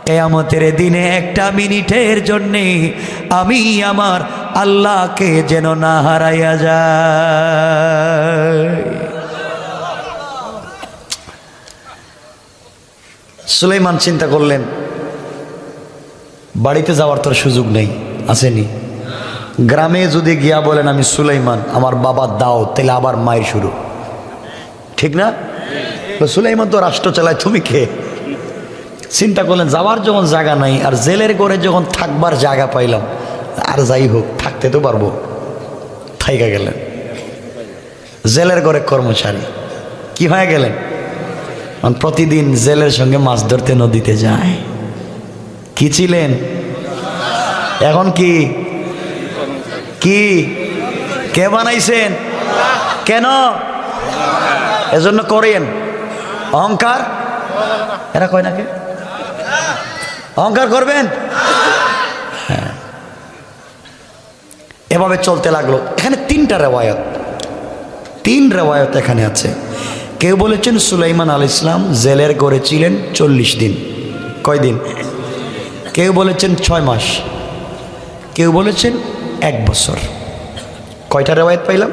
কিয়ামতের দিনে 1 মিনিটের জন্যে আমি আমার আল্লাহকে যেন না হারাইয়া যায়। সুলাইমান চিন্তা করলেন, বাড়িতে যাওয়ার তোর সুযোগ নেই, আসেনি। গ্রামে যদি গিয়া বলেন আমি সুলাইমান, আমার বাবা দাও, তাহলে আবার মায়ের শুরু, ঠিক না? সুলাইমান তো রাষ্ট্র চালায়, তুমি কে? চিন্তা করলেন যাওয়ার যখন জায়গা নাই, আর জেলের ঘরে যখন থাকবার জায়গা পাইলাম, আর যাই হোক থাকতে তো পারবো, থাইকা গেলেন। জেলের ঘরে কর্মচারী কি হয়ে গেলেন? প্রতিদিন জেলের সঙ্গে মাছ ধরতে নদীতে যায়। কি ছিলেন? এখন কি কি কে বানাইছেন? কেন? এজন্য করেন অহংকার? এরা কয় না কে অহংকার করবেন? হ্যাঁ, এভাবে চলতে লাগলো। এখানে 3টা রেওয়ায়ত, 3 রেওয়ায়ত এখানে আছে। কেউ বলেছেন সুলাইমান আলাইহিস সালাম জেলের ঘরে ছিলেন 40 দিন। কয়দিন? কেউ বলেছেন 6 মাস, কেউ বলেছেন 1 বছর। কয়টা রেওয়ায়ত পাইলাম?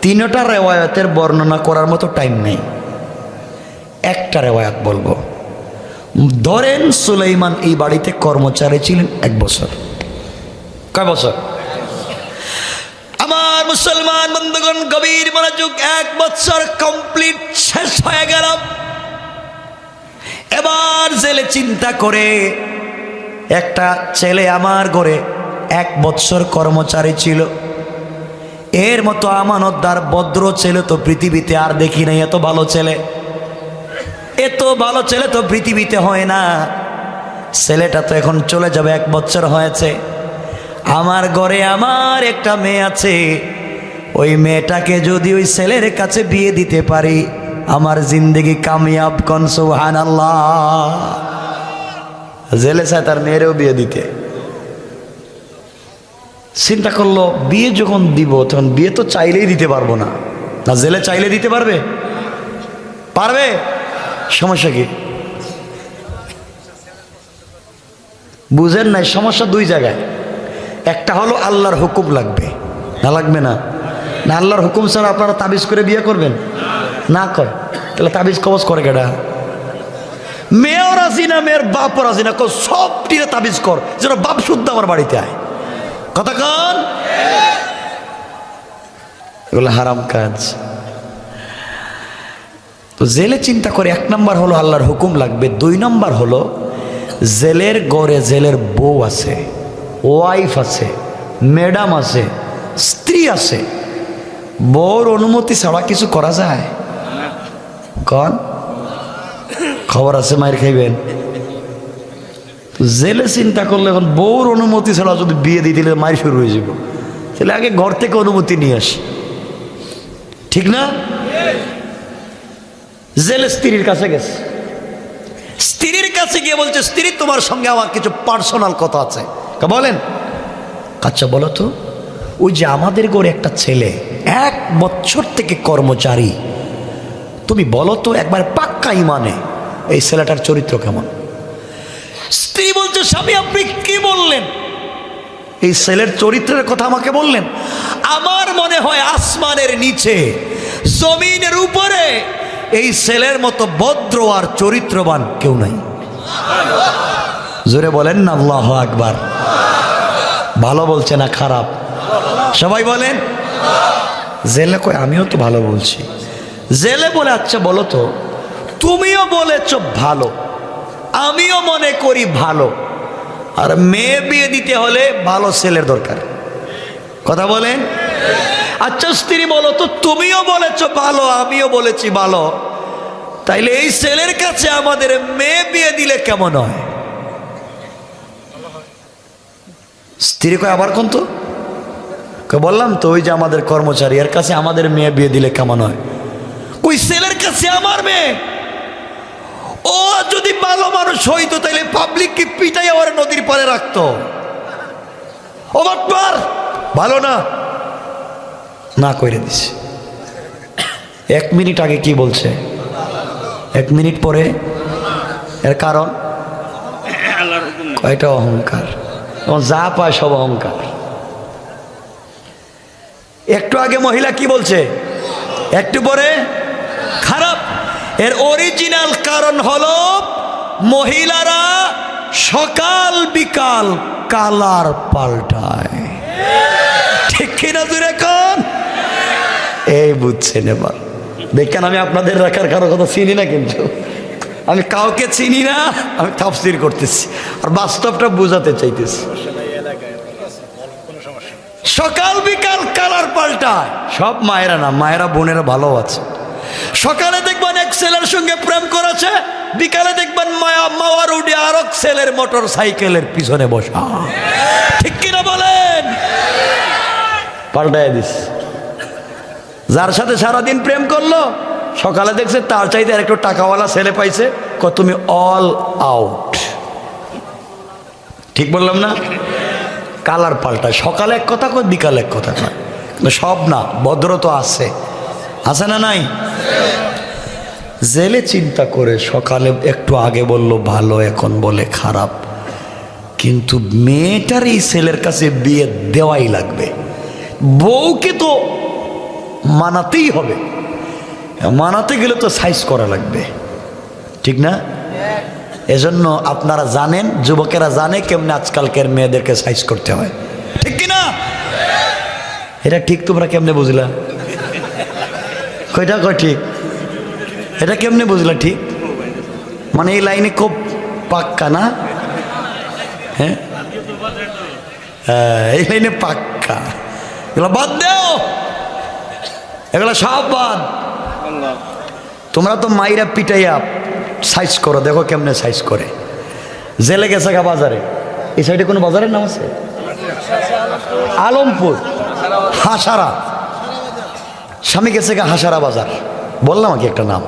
3টা রেওয়ায়তের বর্ণনা করার মতো টাইম নেই, একটা রেওয়ায়ত বলবো। ধরেন সুলাইমান এই বাড়িতে কর্মচারী ছিলেন 1 বছর। কয় বছর? আমার মুসলমান বন্ধুগণ গভীর মনোযোগ, 1 বছর কমপ্লিট শেষ হয়ে গেল। এবার জেলে চিন্তা করে, একটা ছেলে আমার ঘরে 1 বছর কর্মচারী ছিল, এর মতো আমানতদার ভদ্র ছেলে তো পৃথিবীতে আর দেখি নাই। এত ভালো ছেলে, এত ভালো ছেলে তো পৃথিবীতে হয় না। ছেলেটা তো এখন চলে যাবে, 1 বছর হয়েছে। আমার ঘরে আমার একটা মেয়ে আছে, ওই মেয়েটাকে যদি ওই ছেলের কাছে বিয়ে দিতে পারি, আমার জিন্দেগি কামিয়াব। কোন সুবহানাল্লাহ। জেলে চায় তার মেয়েরও বিয়ে দিতে। চিন্তা করলো বিয়ে যখন দিব, তখন বিয়ে তো চাইলেই দিতে পারবো না। না জেলে চাইলে দিতে পারবে? পারবে? সমস্যা কি? বুঝেন নাই? সমস্যা 2 জায়গায়। একটা হলো আল্লাহর হুকুম লাগবে, না লাগবে না? না আল্লাহর হুকুম ছাড়া আপনারা তাবিজ করে বিয়ে করবেন না? কয় তাহলে তাবিজ কবজ করে কেডা? মেয়েও রাজি না, মেয়ের বাপও রাজি না। সব টিরে তাবিজ কর যেন বাপ শুদ্ধ আমার বাড়িতে আয়। কথা কন, এগুলো হারাম কাজ। তো জেলে চিন্তা করে 1 নম্বর হলো আল্লাহর হুকুম লাগবে, 2 নম্বর হলো জেলের ঘরে জেলের বউ আছে, ওয়াইফ আছে, ম্যাডাম আছে, স্ত্রী আছে। বউর অনুমতি ছাড়া কিছু করা যায়? কন খবর আছে মায়ের খাইবেন। জেলে চিন্তা করলে এখন বউর অনুমতি ছাড়া যদি বিয়ে দিয়ে দিলে মায়ের শুরু হয়ে যাব, তাহলে আগে ঘর থেকে অনুমতি নিয়ে আসি, ঠিক না? জেলে স্ত্রীর কাছে গেছে, স্ত্রীর কাছে গিয়ে বলছে, স্ত্রী তোমার সঙ্গে আমার কিছু পার্সোনাল কথা আছে। বলেন। আচ্ছা বলো তো, ওই যে আমাদের ঘরে একটা ছেলে 1 বছর থেকে কর্মচারী, তুমি বলো তো একবার পাক্কা ইমানে এই ছেলেটার চরিত্র কেমন? স্ত্রী বলছে, স্বামী আপনি কি বললেন? এই ছেলের চরিত্রের কথা আমাকে বললেন? আমার মনে হয় আসমানের নিচে জমিনের উপরে এই ছেলের মতো ভদ্র আর চরিত্রবান কেউ নাই। জোরে বলেন না আল্লাহু আকবার। ভালো বলছে না খারাপ? সবাই বলেন। জেলে কই আমিও তো ভালো বলছি। জেলে বলে, আচ্ছা বলো তো, তুমিও বলেছ ভালো, আমিও মনে করি ভালো, আর মেয়ে বিয়ে দিতে হলে ভালো ছেলের দরকার। কথা বলেন। আচ্ছা স্ত্রী বলো তো, তুমিও বলেছ ভালো, আমিও বলেছি ভালো, তাইলে এই ছেলের কাছে আমাদের মেয়ে বিয়ে দিলে কেমন হয়? স্ত্রী কয় আবার কোন তো? বললাম তো, ওই যে আমাদের কর্মচারী, এর কাছে আমাদের মেয়ে বিয়ে দিলে কেমন হয়? ওই ছেলের কাছে আমার মেয়ে, ও যদি ভালো মানুষ হইতো তাইলে পাবলিক কি পিটাই ওর নদীর পারে রাখতো? ও বাটপার, ভালো না, না কইরে দিছে। 1 মিনিট আগে কি বলছে, 1 মিনিট পরে এর কারণ কয়টা অহংকার, যা পায় সব অহংকার। একটু আগে মহিলা কি বলছে, একটু পরে খারাপ। এর অরিজিনাল কারণ হলো মহিলারা সকাল বিকাল কালার পাল্টায়। ঠিক কিনা জুড়ে কোন? এই বুঝছেন এবার। দেখেন আমি আপনাদের রাখার কারো কথা চিনি না, কিন্তু আমি কাউকে চিনি না, আমি তাফসীর করতেছি আর বাস্তবটা বোঝাতে চাইতেছি। সকাল বিকাল কালার পাল্টায়। সব মায়েরা না, মায়েরা বোনেরা ভালো আছে। সকালে দেখবেন এক ছেলের সঙ্গে প্রেম করেছে, বিকালে দেখবেন মাওয়ার উঠে আর এক ছেলের মোটর সাইকেলের পিছনে বসা। ঠিক কিনা বলেন? পাল্টায় দিস। যার সাথে সারাদিন প্রেম করলো, সকালে দেখছে তার চাইতে আর একটু টাকাওয়ালা ছেলে পাইছে, তুমি অল আউট। ঠিক বললাম না? কালার পাল্টায়। সকালে এক কথা কয়, বিকালে এক কথা কয়। কিন্তু সব না, ভদ্র তো আছে, আছে না নাই? জেলে চিন্তা করে সকালে একটু আগে বলল ভালো, এখন বলে খারাপ, কিন্তু মেয়েটার এই ছেলের কাছে বিয়ে দেওয়াই লাগবে। বউকে তো মানাতেই হবে, মানাতে গেলে তো সাইজ করা লাগবে, ঠিক না? এজন্য আপনারা জানেন, যুবকেরা জানে কেমনে আজকালকার মেয়েদেরকে সাইজ করতে হয়, ঠিক কিনা? এটা ঠিক তোমরা কেমনে বুঝলা? কয়টা কয় ঠিক? এটা কেমনে বুঝলা ঠিক? মানে এই লাইনে খুব পাক্কা না? হ্যাঁ, এই লাইনে পাক্কা। এগুলো বাদ দাও, এগুলো সব বাদ। তোমরা তো মাইরা পিটাইয়া সাইজ করো, দেখো কেমনে সাইজ করে। জেলে গেছে গা বাজারে, এই সাইডে কোনো বাজারের নাম আছে? আলমপুর, হাসারা। স্বামী গেছে গা হাসারা বাজার, বললাম কি একটা নাম।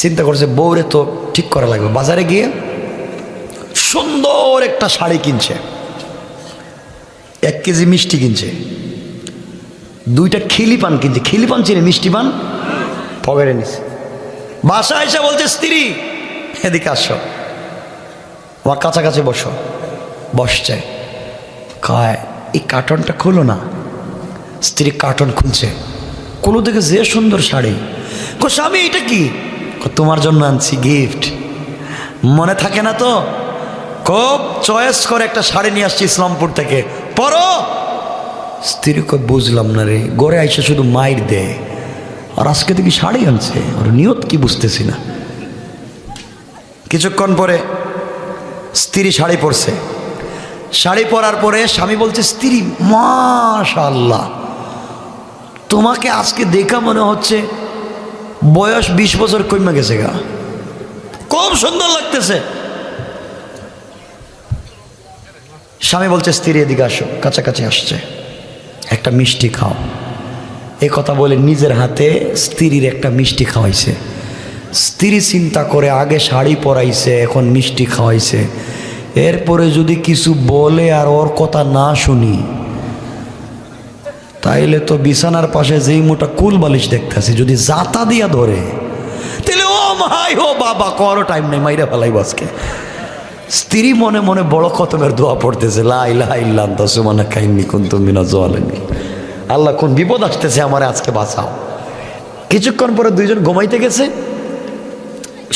চিন্তা করছে বউরে তো ঠিক করা লাগবে। বাজারে গিয়ে সুন্দর একটা শাড়ি কিনছে, 1 কেজি মিষ্টি কিনছে, 2টা খিলি পান কিনছে। খিলি পান চিনে? মিষ্টি পান পকেটে নিছে। বাসায় এসে বলছে স্ত্রী এদিকে আসো, আমার কাছাকাছি বসো। বসছে, কয় এই কার্টনটা খুলো না। স্ত্রী কার্টন খুলছে, কোনো দেখে যে সুন্দর শাড়ি। স্বামী এটা কি? তোমার জন্য আনছি গিফট। মনে থাকে না তো, খুব চয়েস করে একটা শাড়ি নিয়ে আসছি ইসলামপুর থেকে, পরো। স্ত্রী কয় বুঝলাম না রে, গড়ে আইসে শুধু মাইর দেয়, আর আজকে দেখি শাড়ি আনছে, আর নিয়ত কি বুঝতেছি না। কিছুক্ষণ পরে স্ত্রী শাড়ি পরছে। শাড়ি পরার পরে স্বামী বলছে, স্ত্রী মাশাআল্লাহ, তোমাকে আজকে দেখা মনে হচ্ছে বয়স 20 বছর কমে গেছে গা, খুব সুন্দর লাগতেছে। স্বামী বলছে স্ত্রী এদিকে আসো, কাছাকাছি আসছে, একটা মিষ্টি খাও। এই কথা বলে নিজের হাতে স্ত্রীর একটা মিষ্টি খাওয়াইছে। স্ত্রী চিন্তা করে আগে শাড়ি পরাইছে, এখন মিষ্টি খাওয়াইছে, এরপরে যদি কিছু বলে আর ওর কথা না শুনি তাইলে তো বিছানার পাশে যেই মোটা কুল বালিশ দেখতেছি যদি জাতা দিয়া ধরে তাহলে ও মাই ও বাবা করো টাইম নেই, মাইরা ফেলাই আজকে। স্ত্রী মনে মনে বড় খতমের দোয়া পড়তেছে, লা ইলাহা ইল্লা আনতা সুবহানাকা ইন্নী কুনতু মিনাজ জালিমিন। আল্লাহ কোন বিপদ আসতেছে আমারে আজকে বাঁচাও। কিছুক্ষণ পরে দুইজন ঘুমাইতে গেছে,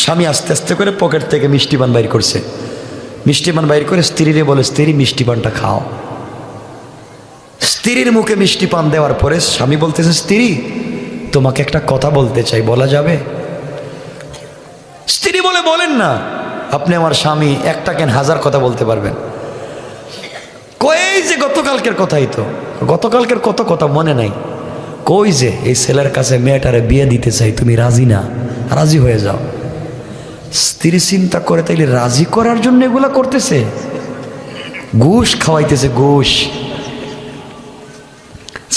স্বামী আস্তে আস্তে করে পকেট থেকে মিষ্টি পান বাইর করছে, মিষ্টি পান বাইর করে স্ত্রীরে বলে, স্ত্রী মিষ্টি পানটা খাও। স্ত্রীর মুখে মিষ্টি পান দেওয়ার পরে স্বামী বলতেছে, স্ত্রী তোমাকে একটা কথা বলতে চাই, বলা যাবে? স্ত্রী বলে, বলেন না। আপনি আমার স্বামী, একটা কেন হাজার কথা বলতে পারবেন। কই যে গতকালকের কথাই তো, গতকালকের কত কথা মনে নাই। কই যে এই ছেলের কাছে মেয়েটারে বিয়ে দিতে চাই, তুমি রাজি না? রাজি হয়ে যাও। স্ত্রী চিন্তা করে, তাইলে রাজি করার জন্য এগুলা করতেছে, ঘুষ খাওয়াইতেছে, ঘুষ।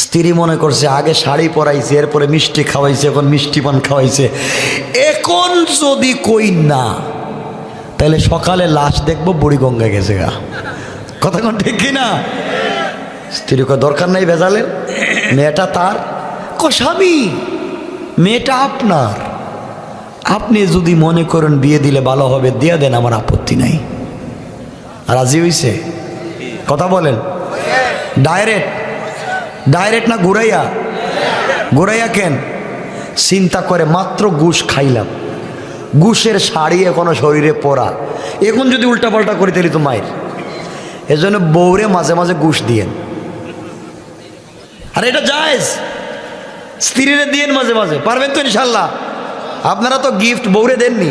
স্ত্রী মনে করছে আগে শাড়ি পরাইছে, এরপরে মিষ্টি খাওয়াইছে, এখন মিষ্টি পান খাওয়াইছে, এখন যদি কই না তাহলে সকালে লাশ দেখবো বুড়িগঙ্গা গেছে গা। কথা কোন ঠিক কিনা? স্ত্রী কো দরকার নাই ভেজালের, মেয়েটা তার। কো স্বামী মেয়েটা আপনার, আপনি যদি মনে করেন বিয়ে দিলে ভালো হবে দিয়ে দেন, আমার আপত্তি নাই। রাজি হইছে? কথা বলেন। ডাইরেক্ট ডাইরেক্ট না ঘুরাইয়া? ঘুরাইয়া কেন? চিন্তা করে মাত্র ঘুষ খাইলাম, ঘুষের শাড়ি এখনো শরীরে পরা, এখন যদি উল্টাপাল্টা করি তাহলে তো মায়ের। এজন্য বউরে মাঝে মাঝে ঘুষ দিয়েন। আর এটা জায়েজ, স্ত্রীরে দিয়েন মাঝে মাঝে, পারবেন তো ইনশাল্লাহ? আপনারা তো গিফট বউরে দেননি।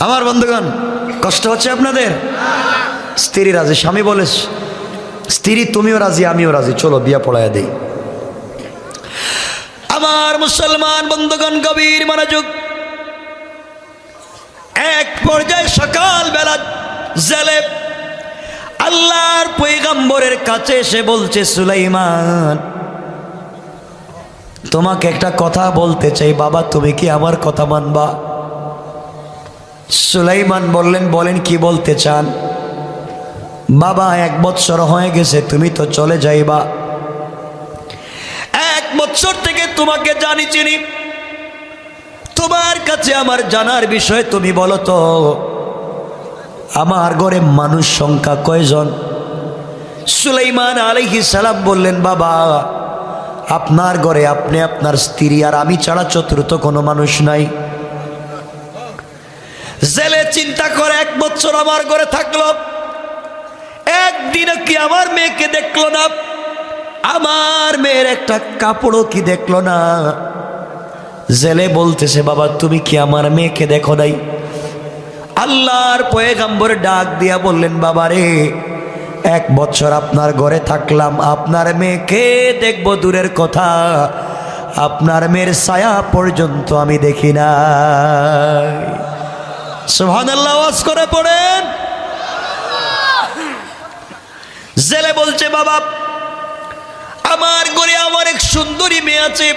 আমার বন্ধুগণ কষ্ট হচ্ছে আপনাদের? স্ত্রী রাজি, স্বামী বলে, স্ত্রী তুমিও রাজি আমিও রাজি, চলো বিয়া পড়াইয়া দেই। আমার মুসলমান বন্ধুগণ গভীর মনোযোগ। এক পর্যায়ে সকাল বেলা জেলে আল্লাহর পয়গম্বরের কাছে এসে বলছে, সুলাইমান তোমাকে একটা কথা বলতে চাই, বাবা তুমি কি আমার কথা মানবা? সুলাইমান বললেন, বলেন কি বলতে চান? বাবা 1 বৎসর হয়ে গেছে, তুমি তো চলে যাইবা, 1 বৎসর থেকে তোমাকে জানি চিনি, তোমার কাছে আমার জানার বিষয় তুমি বলো তো, আমার ঘরে মানুষ সংখ্যা কয়জন? সুলাইমান আলাইহিস সালাম বললেন, বাবা আপনার ঘরে আপনি, আপনার স্ত্রী আর আমি ছাড়া চতুর্থ কোনো মানুষ নাই। জেলে চিন্তা করে 1 বৎসর আমার ঘরে থাকলো, একদিনও কি আমার মেয়েকে দেখলো না, আমার মেয়ের একটা কাপড়ও কি দেখলো না। জেলে বলতেছে, বাবা তুমি কি আমার মেয়েকে দেখো নাই? আল্লাহর পয়গম্বর ডাক দিয়া বললেন, বাবা রে 1 বৎসর আপনার ঘরে থাকলাম, আপনার মেয়েকে দেখবো দূরের কথা, আপনার মেয়ের ছায়া পর্যন্ত আমি দেখি না। সুবহানাল্লাহ, ওয়াজ করে পড়েন। জেলে বলছে, বাবা আমার ঘরে আমার এক সুন্দরী মেয়ে আছে,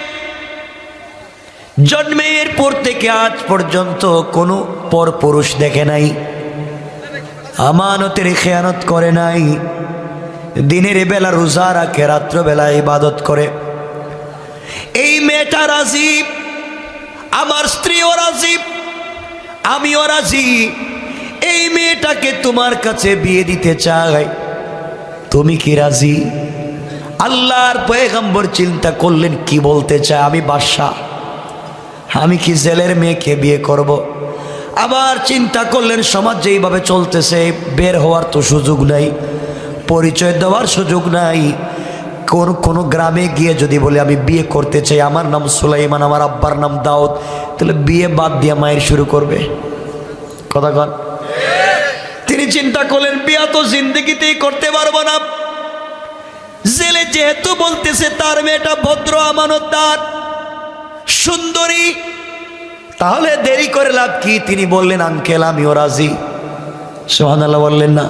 জন্মের পর থেকে আজ পর্যন্ত কোনো পর পুরুষ দেখে নাই, আমানতের খেয়ানত করে নাই, দিনের বেলা রোজা রাখে, রাত্রবেলা ইবাদত করে। এই মেয়েটা রাজি, আমার স্ত্রীও রাজি, আমিও রাজি, এই মেয়েটাকে তোমার কাছে বিয়ে দিতে চাই, তুমি কি রাজি? আল্লাহর পয়গম্বর চিন্তা করলেন, কি বলতে চায়? আমি বাদশা, আমি কি জেলের মেয়েকে বিয়ে করব? আবার চিন্তা করলেন, সমাজ যেইভাবে চলতেছে বের হওয়ার তো সুযোগ নাই, পরিচয় দেওয়ার সুযোগ নাই, কোনো গ্রামে গিয়ে যদি বলে আমি বিয়ে করতে চাই, আমার নাম সুলাইমান, আমার আব্বার নাম দাউদ, তাহলে বিয়ে বাদ দিয়ে মায়ের শুরু করবে। কথা কন। তিনি চিন্তা করলেন, বিয়া তো জিন্দগিতেই করতে পারবো না, জেলে যেহেতু বলতেছে তার মেয়েটা ভদ্র, আমানতদার, সুন্দরী, তাহলে দেরি করে লাভ কি? তিনি বললেন, আঙ্কেল আমিও রাজি। সুবহানাল্লাহ বললেন না?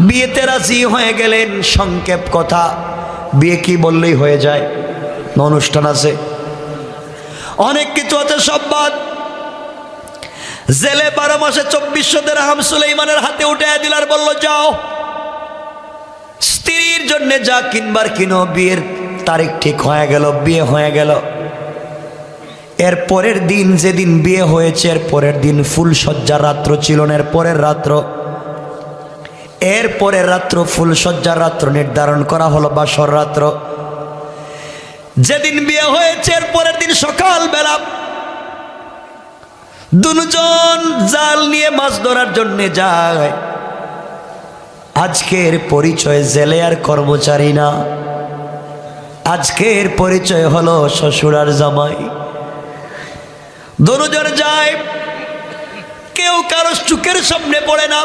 বিয়েতে রাজি হয়ে গেলেন। সংক্ষেপ কথা, বিয়ে কি বললেই হয়ে যায়, না অনুষ্ঠান আছে, অনেক কিছু আছে, সব বাদ। জেলে 12 মাসে 2400 দিরহাম সুলাইমানের হাতে উঠে দিল আর বলল, যাও স্ত্রীর জন্য যা কিনবার কিনো। বিয়ের তারিখ ঠিক হয়ে গেল, বিয়ে হয়ে গেল। এর পরের দিন, যেদিন বিয়ে হয়েছে এর পরের দিন ফুলসজ্জার রাত্র ছিল না, এর পরের রাত্র ফুলসজ্জার রাত্র নির্ধারণ করা হলো বাসর রাত্র। যেদিন বিয়ে হয়েছে এর পরের দিন সকাল বেলা দুজন জাল নিয়ে মাছ ধরার জন্য যায়। আজকের পরিচয় জেলে আর কর্মচারী না, আজকের পরিচয় হলো শ্বশুর আর জামাই। দুজন যায়, কেউ কারো চোখের সামনে পড়ে না।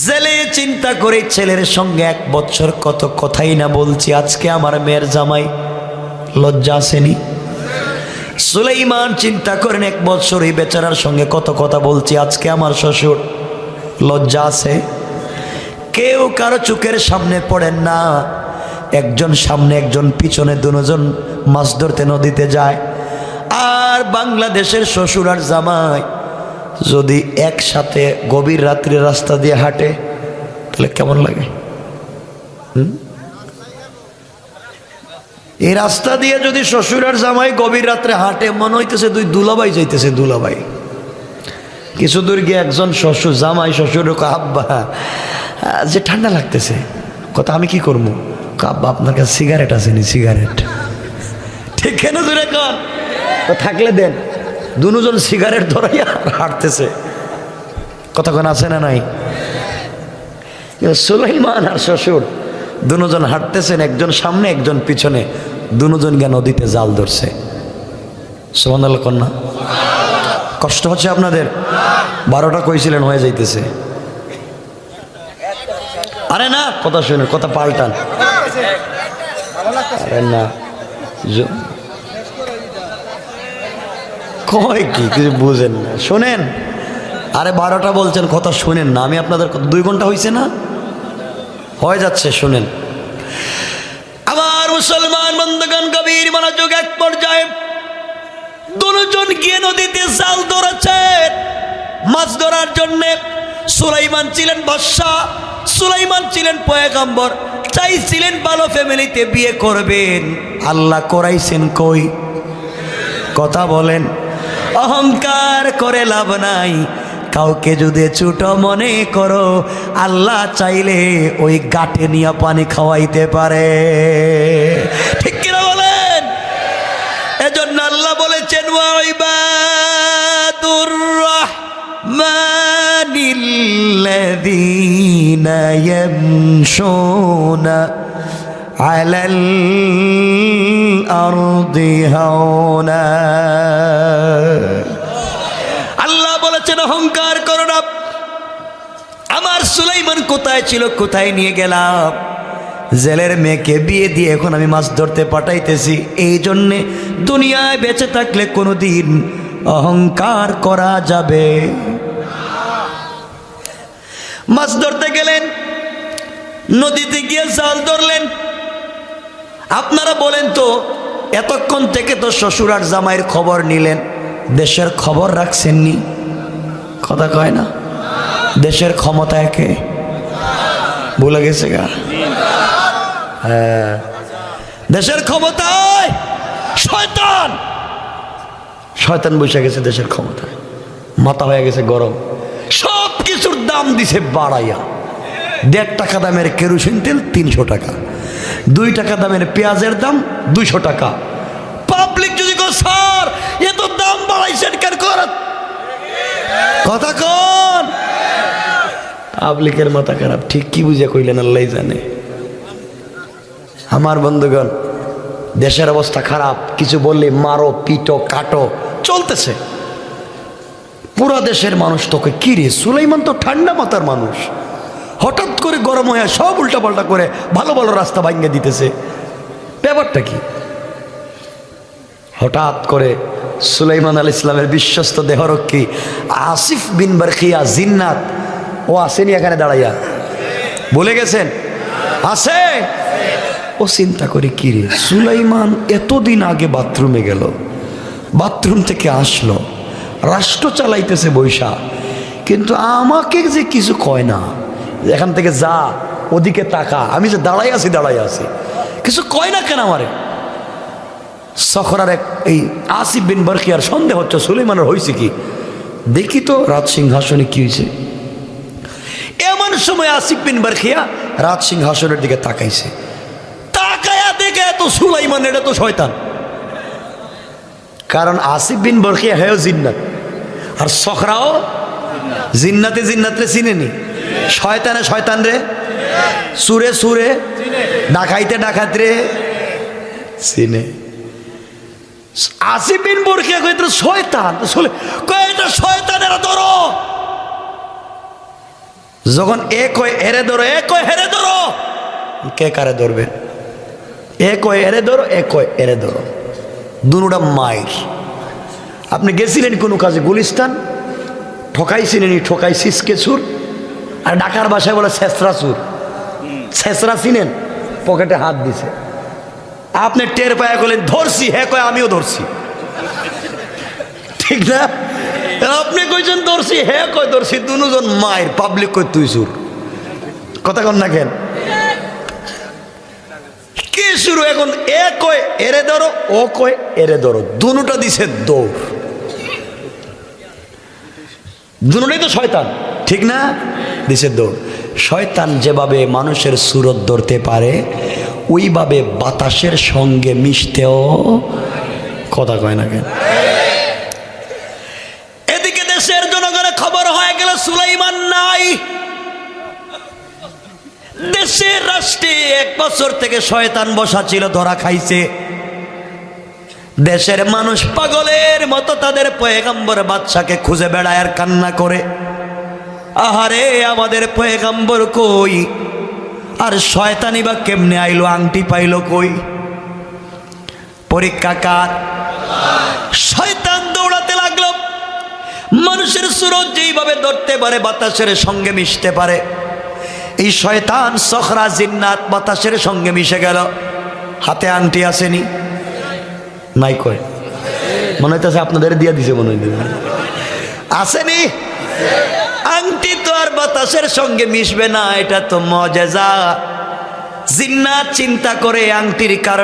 জেলে চিন্তা করে ছেলের সঙ্গে 1 বছর কত কথাই না বলছি, আজকে আমার মেয়ের জামাই, লজ্জা আসেনি? সুলাইমান চিন্তা করেন 1 বছর এই বেচারার সঙ্গে কত কথা বলছি, আজকে আমার শ্বশুর, লজ্জা আছে? কেউ কারো চোখের সামনে পড়েন না, একজন সামনে একজন পিছনে, দুজন মাছ ধরতে নদীতে যায়। আর বাংলাদেশের শ্বশুর আর জামাই যদি একসাথে গভীর রাত্রে রাস্তা দিয়ে হাঁটে তাহলে কেমন লাগে? এই রাস্তা দিয়ে যদি শ্বশুর আর জামাই গভীর রাত্রে হাঁটে, মনে হইতেছে দুই দুলাভাই যাইতেছে, দুলাভাই। কিছু দূর গিয়ে একজন শ্বশুর জামাই শ্বশুর আব্বা, যে ঠান্ডা লাগতেছে, কথা আমি কি করবো, আব্বা আপনার কাছে সিগারেট আসেনি? সিগারেট ঠিক কেন দূরে কন, থাকলে দেন। দুজন সিগারেট ধরাইয়া হাঁটতেছে, কথা কোন আছে না নাই? সুলাইমান আর শ্বশুর দুজন হাঁটতেছেন, একজন সামনে একজন পিছনে, দুজন গিয়ে নদীতে জাল ধরছে। সুবহানাল্লাহ কন্যা, কষ্ট হচ্ছে আপনাদের? 12টা কইছিলেন হয়ে যাইতেছে। আরে না, কথা শুনে, কথা পাল্টান। আরে না, কয় কি কিছু বুঝেন না, শোনেন। আরে 12টা বলছেন, কথা শুনেন না। আমি আপনাদের 2 ঘন্টা হয়েছে না, হয়ে যাচ্ছে, শুনেন। আমার মুসলমান বন্ধুগণ, গভীর মনোযোগ। এক পর্যায়ে দুজন গিয়ে নদীতে জাল ধরেছেন মাছ ধরার জন্যে। সুলাইমান ছিলেন বাদশাহ, সুলাইমান ছিলেন পয়গম্বর, চাইছিলেন ভালো ফ্যামিলিতে বিয়ে করবেন। আল্লাহ করাইছেন কই? কথা বলেন। অহংকার করে লাভ নাই, কাউকে যদি ছোট মনে করো, আল্লাহ চাইলে ওই গাঁটে নিয়ে পানি খাওয়াইতে পারে, ঠিক কিনা বলেন? এজন্য আল্লাহ বলেছেন, ওয়াইবাদুর রহমানিল্লাযীনা ইয়ামশুনা আলাল আরদি হাওনা। আল্লাহ বলেছেন অহংকার করো না। আমার সুলাইমান কোথায় ছিল, কোথায় নিয়ে গেলাম? জেলের মেয়েকে বিয়ে দিয়ে এখন আমি মাছ ধরতে পাঠাইতেছি। এই জন্যে দুনিয়ায় বেঁচে থাকলে কোনোদিন অহংকার করা যাবে। মাছ ধরতে গেলেন, নদীতে গিয়ে জাল ধরলেন। আপনারা বলেন তো, এতক্ষণ থেকে তো শ্বশুর আর জামাইয়ের খবর নিলেন, দেশের খবর রাখছেননি? কথা কয় না? দেশের ক্ষমতা একে ভুলে গেছে গা? হ্যাঁ, দেশের ক্ষমতায় শয়তান, শয়তান বসে গেছে দেশের ক্ষমতায়, মাথা হয়ে গেছে গরম। সব কিছুর দাম দিছে বাড়াইয়া। 1.5 টাকা দামের কেরোসিন তেল 300 টাকা, 2 টাকা দামের পেঁয়াজের দাম 200 টাকা। পাবলিক যদি কো স্যার এত দাম বাড়াইছেন কেন করেন? কথা কোন? পাবলিকের মাথা খারাপ, ঠিক কি বুঝে কইলেন আল্লাহ জানে। আমার বন্ধুগণ, দেশের অবস্থা খারাপ, কিছু বললে মারো, পিটো, কাটো চলতেছে। পুরা দেশের মানুষ তোকে কি রে, সুলাইমান তো ঠান্ডা মাথার মানুষ, হঠাৎ করে গরম হয়ে সব উল্টাপাল্টা করে ভালো ভালো রাস্তা ভাঙিয়ে দিতেছে। ব্যাপারটা কি? হঠাৎ করে সুলাইমান আলাইহিস সালামের বিশ্বস্ত দেহরক্ষী আসিফ বিন বারখিয়া জিন্নাত, ও আসেনি এখানে দাঁড়াইয়া? ভুলে গেছেন? আছে? ও চিন্তা করে কি রে, সুলাইমান এতদিন আগে বাথরুমে গেল, বাথরুম থেকে আসলো, রাষ্ট্র চালাইতেছে বৈশা, কিন্তু আমাকে যে কিছু কয় না, এখান থেকে যা, ওদিকে তাকা, আমি যে দাঁড়াই আছি, কিছু কয় না কেন আমারে? সখরার এক এই আসিফ বিন বরখিয়ার সন্দেহ হচ্ছে সুলাইমানের হয়েছে কি, দেখি তো রাজ সিংহাসনে কি হয়েছে। এমন সময় আসিফ বিন বরখিয়া রাজ সিংহাসনের দিকে তাকাইছে, তাকায়া দেখে এত সুলাইমান, এটা তো শয়তান। কারণ আসিফ বিন বরখিয়া হেও জিন্নাত, আর সখরাও জিন্নাতে রে চিনেনি, শয়তান রে, সুরে ডাকাইতে রে চিনে। আসিফ বিন বরখিয়া কই তো শয়তান, কয় এটা শয়তানেরা ধরো। যখন এ কয় এরে ধরো, এ কয় হেরে ধরো, কে কারে ধরবে? এ কয় এরে ধরো, এ কয় এরে ধরো, দুটা মায়ের। আপনি গেছিলেন কোনো কাজে গুলিস্তান, ঠকাইছিস কে সুর, আর ঢাকার ভাষায় বলে ছেসরা সুর, ছেসরা চিনেন, পকেটে হাত দিছে, আপনি টের পায়া করলেন ধরছি, হ্যাঁ কয় আমিও ধরছি, ঠিক না? আপনি কইছেন ধরছি, হ্যাঁ কয় ধরছি, দুজন মায়ের, পাবলিক কই তুই সুর, কথা কন না কেন? কি শুরু এখন? এ কয় এরে ধরো, ও কয় এরে ধরো, দুটা দিছে দৌড়, দুটাই তো শয়তান, ঠিক না? দিছে দৌড়। শয়তান যেভাবে মানুষের সুরত ধরতে পারে, ওইভাবে বাতাসের সঙ্গে মিশতেও, কথা কয় না কেন? এদিকে দেশের জনগণের খবর হয়ে গেল সুলাইমান নাই। দেশের রাষ্ট্রে 1 বছর থেকে শয়তান বসা ছিল, ধরা খাইছে। দেশের মানুষ পাগলের মতো তাদের পয়গম্বর বাদশাকে খুঁজে বেড়ায় আর কান্না করে, আহারে আমাদের পয়গম্বর কই, আর শয়তানি বা কেমনে আইলো, আংটি পাইলো কই? পরীক্ষা কার? শয়তান দৌড়াতে লাগলো। মানুষের সুরত যেইভাবে ধরতে পারে, বাতাসের সঙ্গে মিশতে পারে, এই শয়তান সখরা জিন্নাত বাতাসের সঙ্গে মিশে গেল। হাতে আংটি আসেনি, নাই কয়, মনে হইতেছে আপনাদের দিয়া দিছে, মনে হইতে আসেনি। আংটি তো আর বাতাসের সঙ্গে মিশবে না, এটা তো মজেজা। জিন্নাত চিন্তা করে আংটির কারণে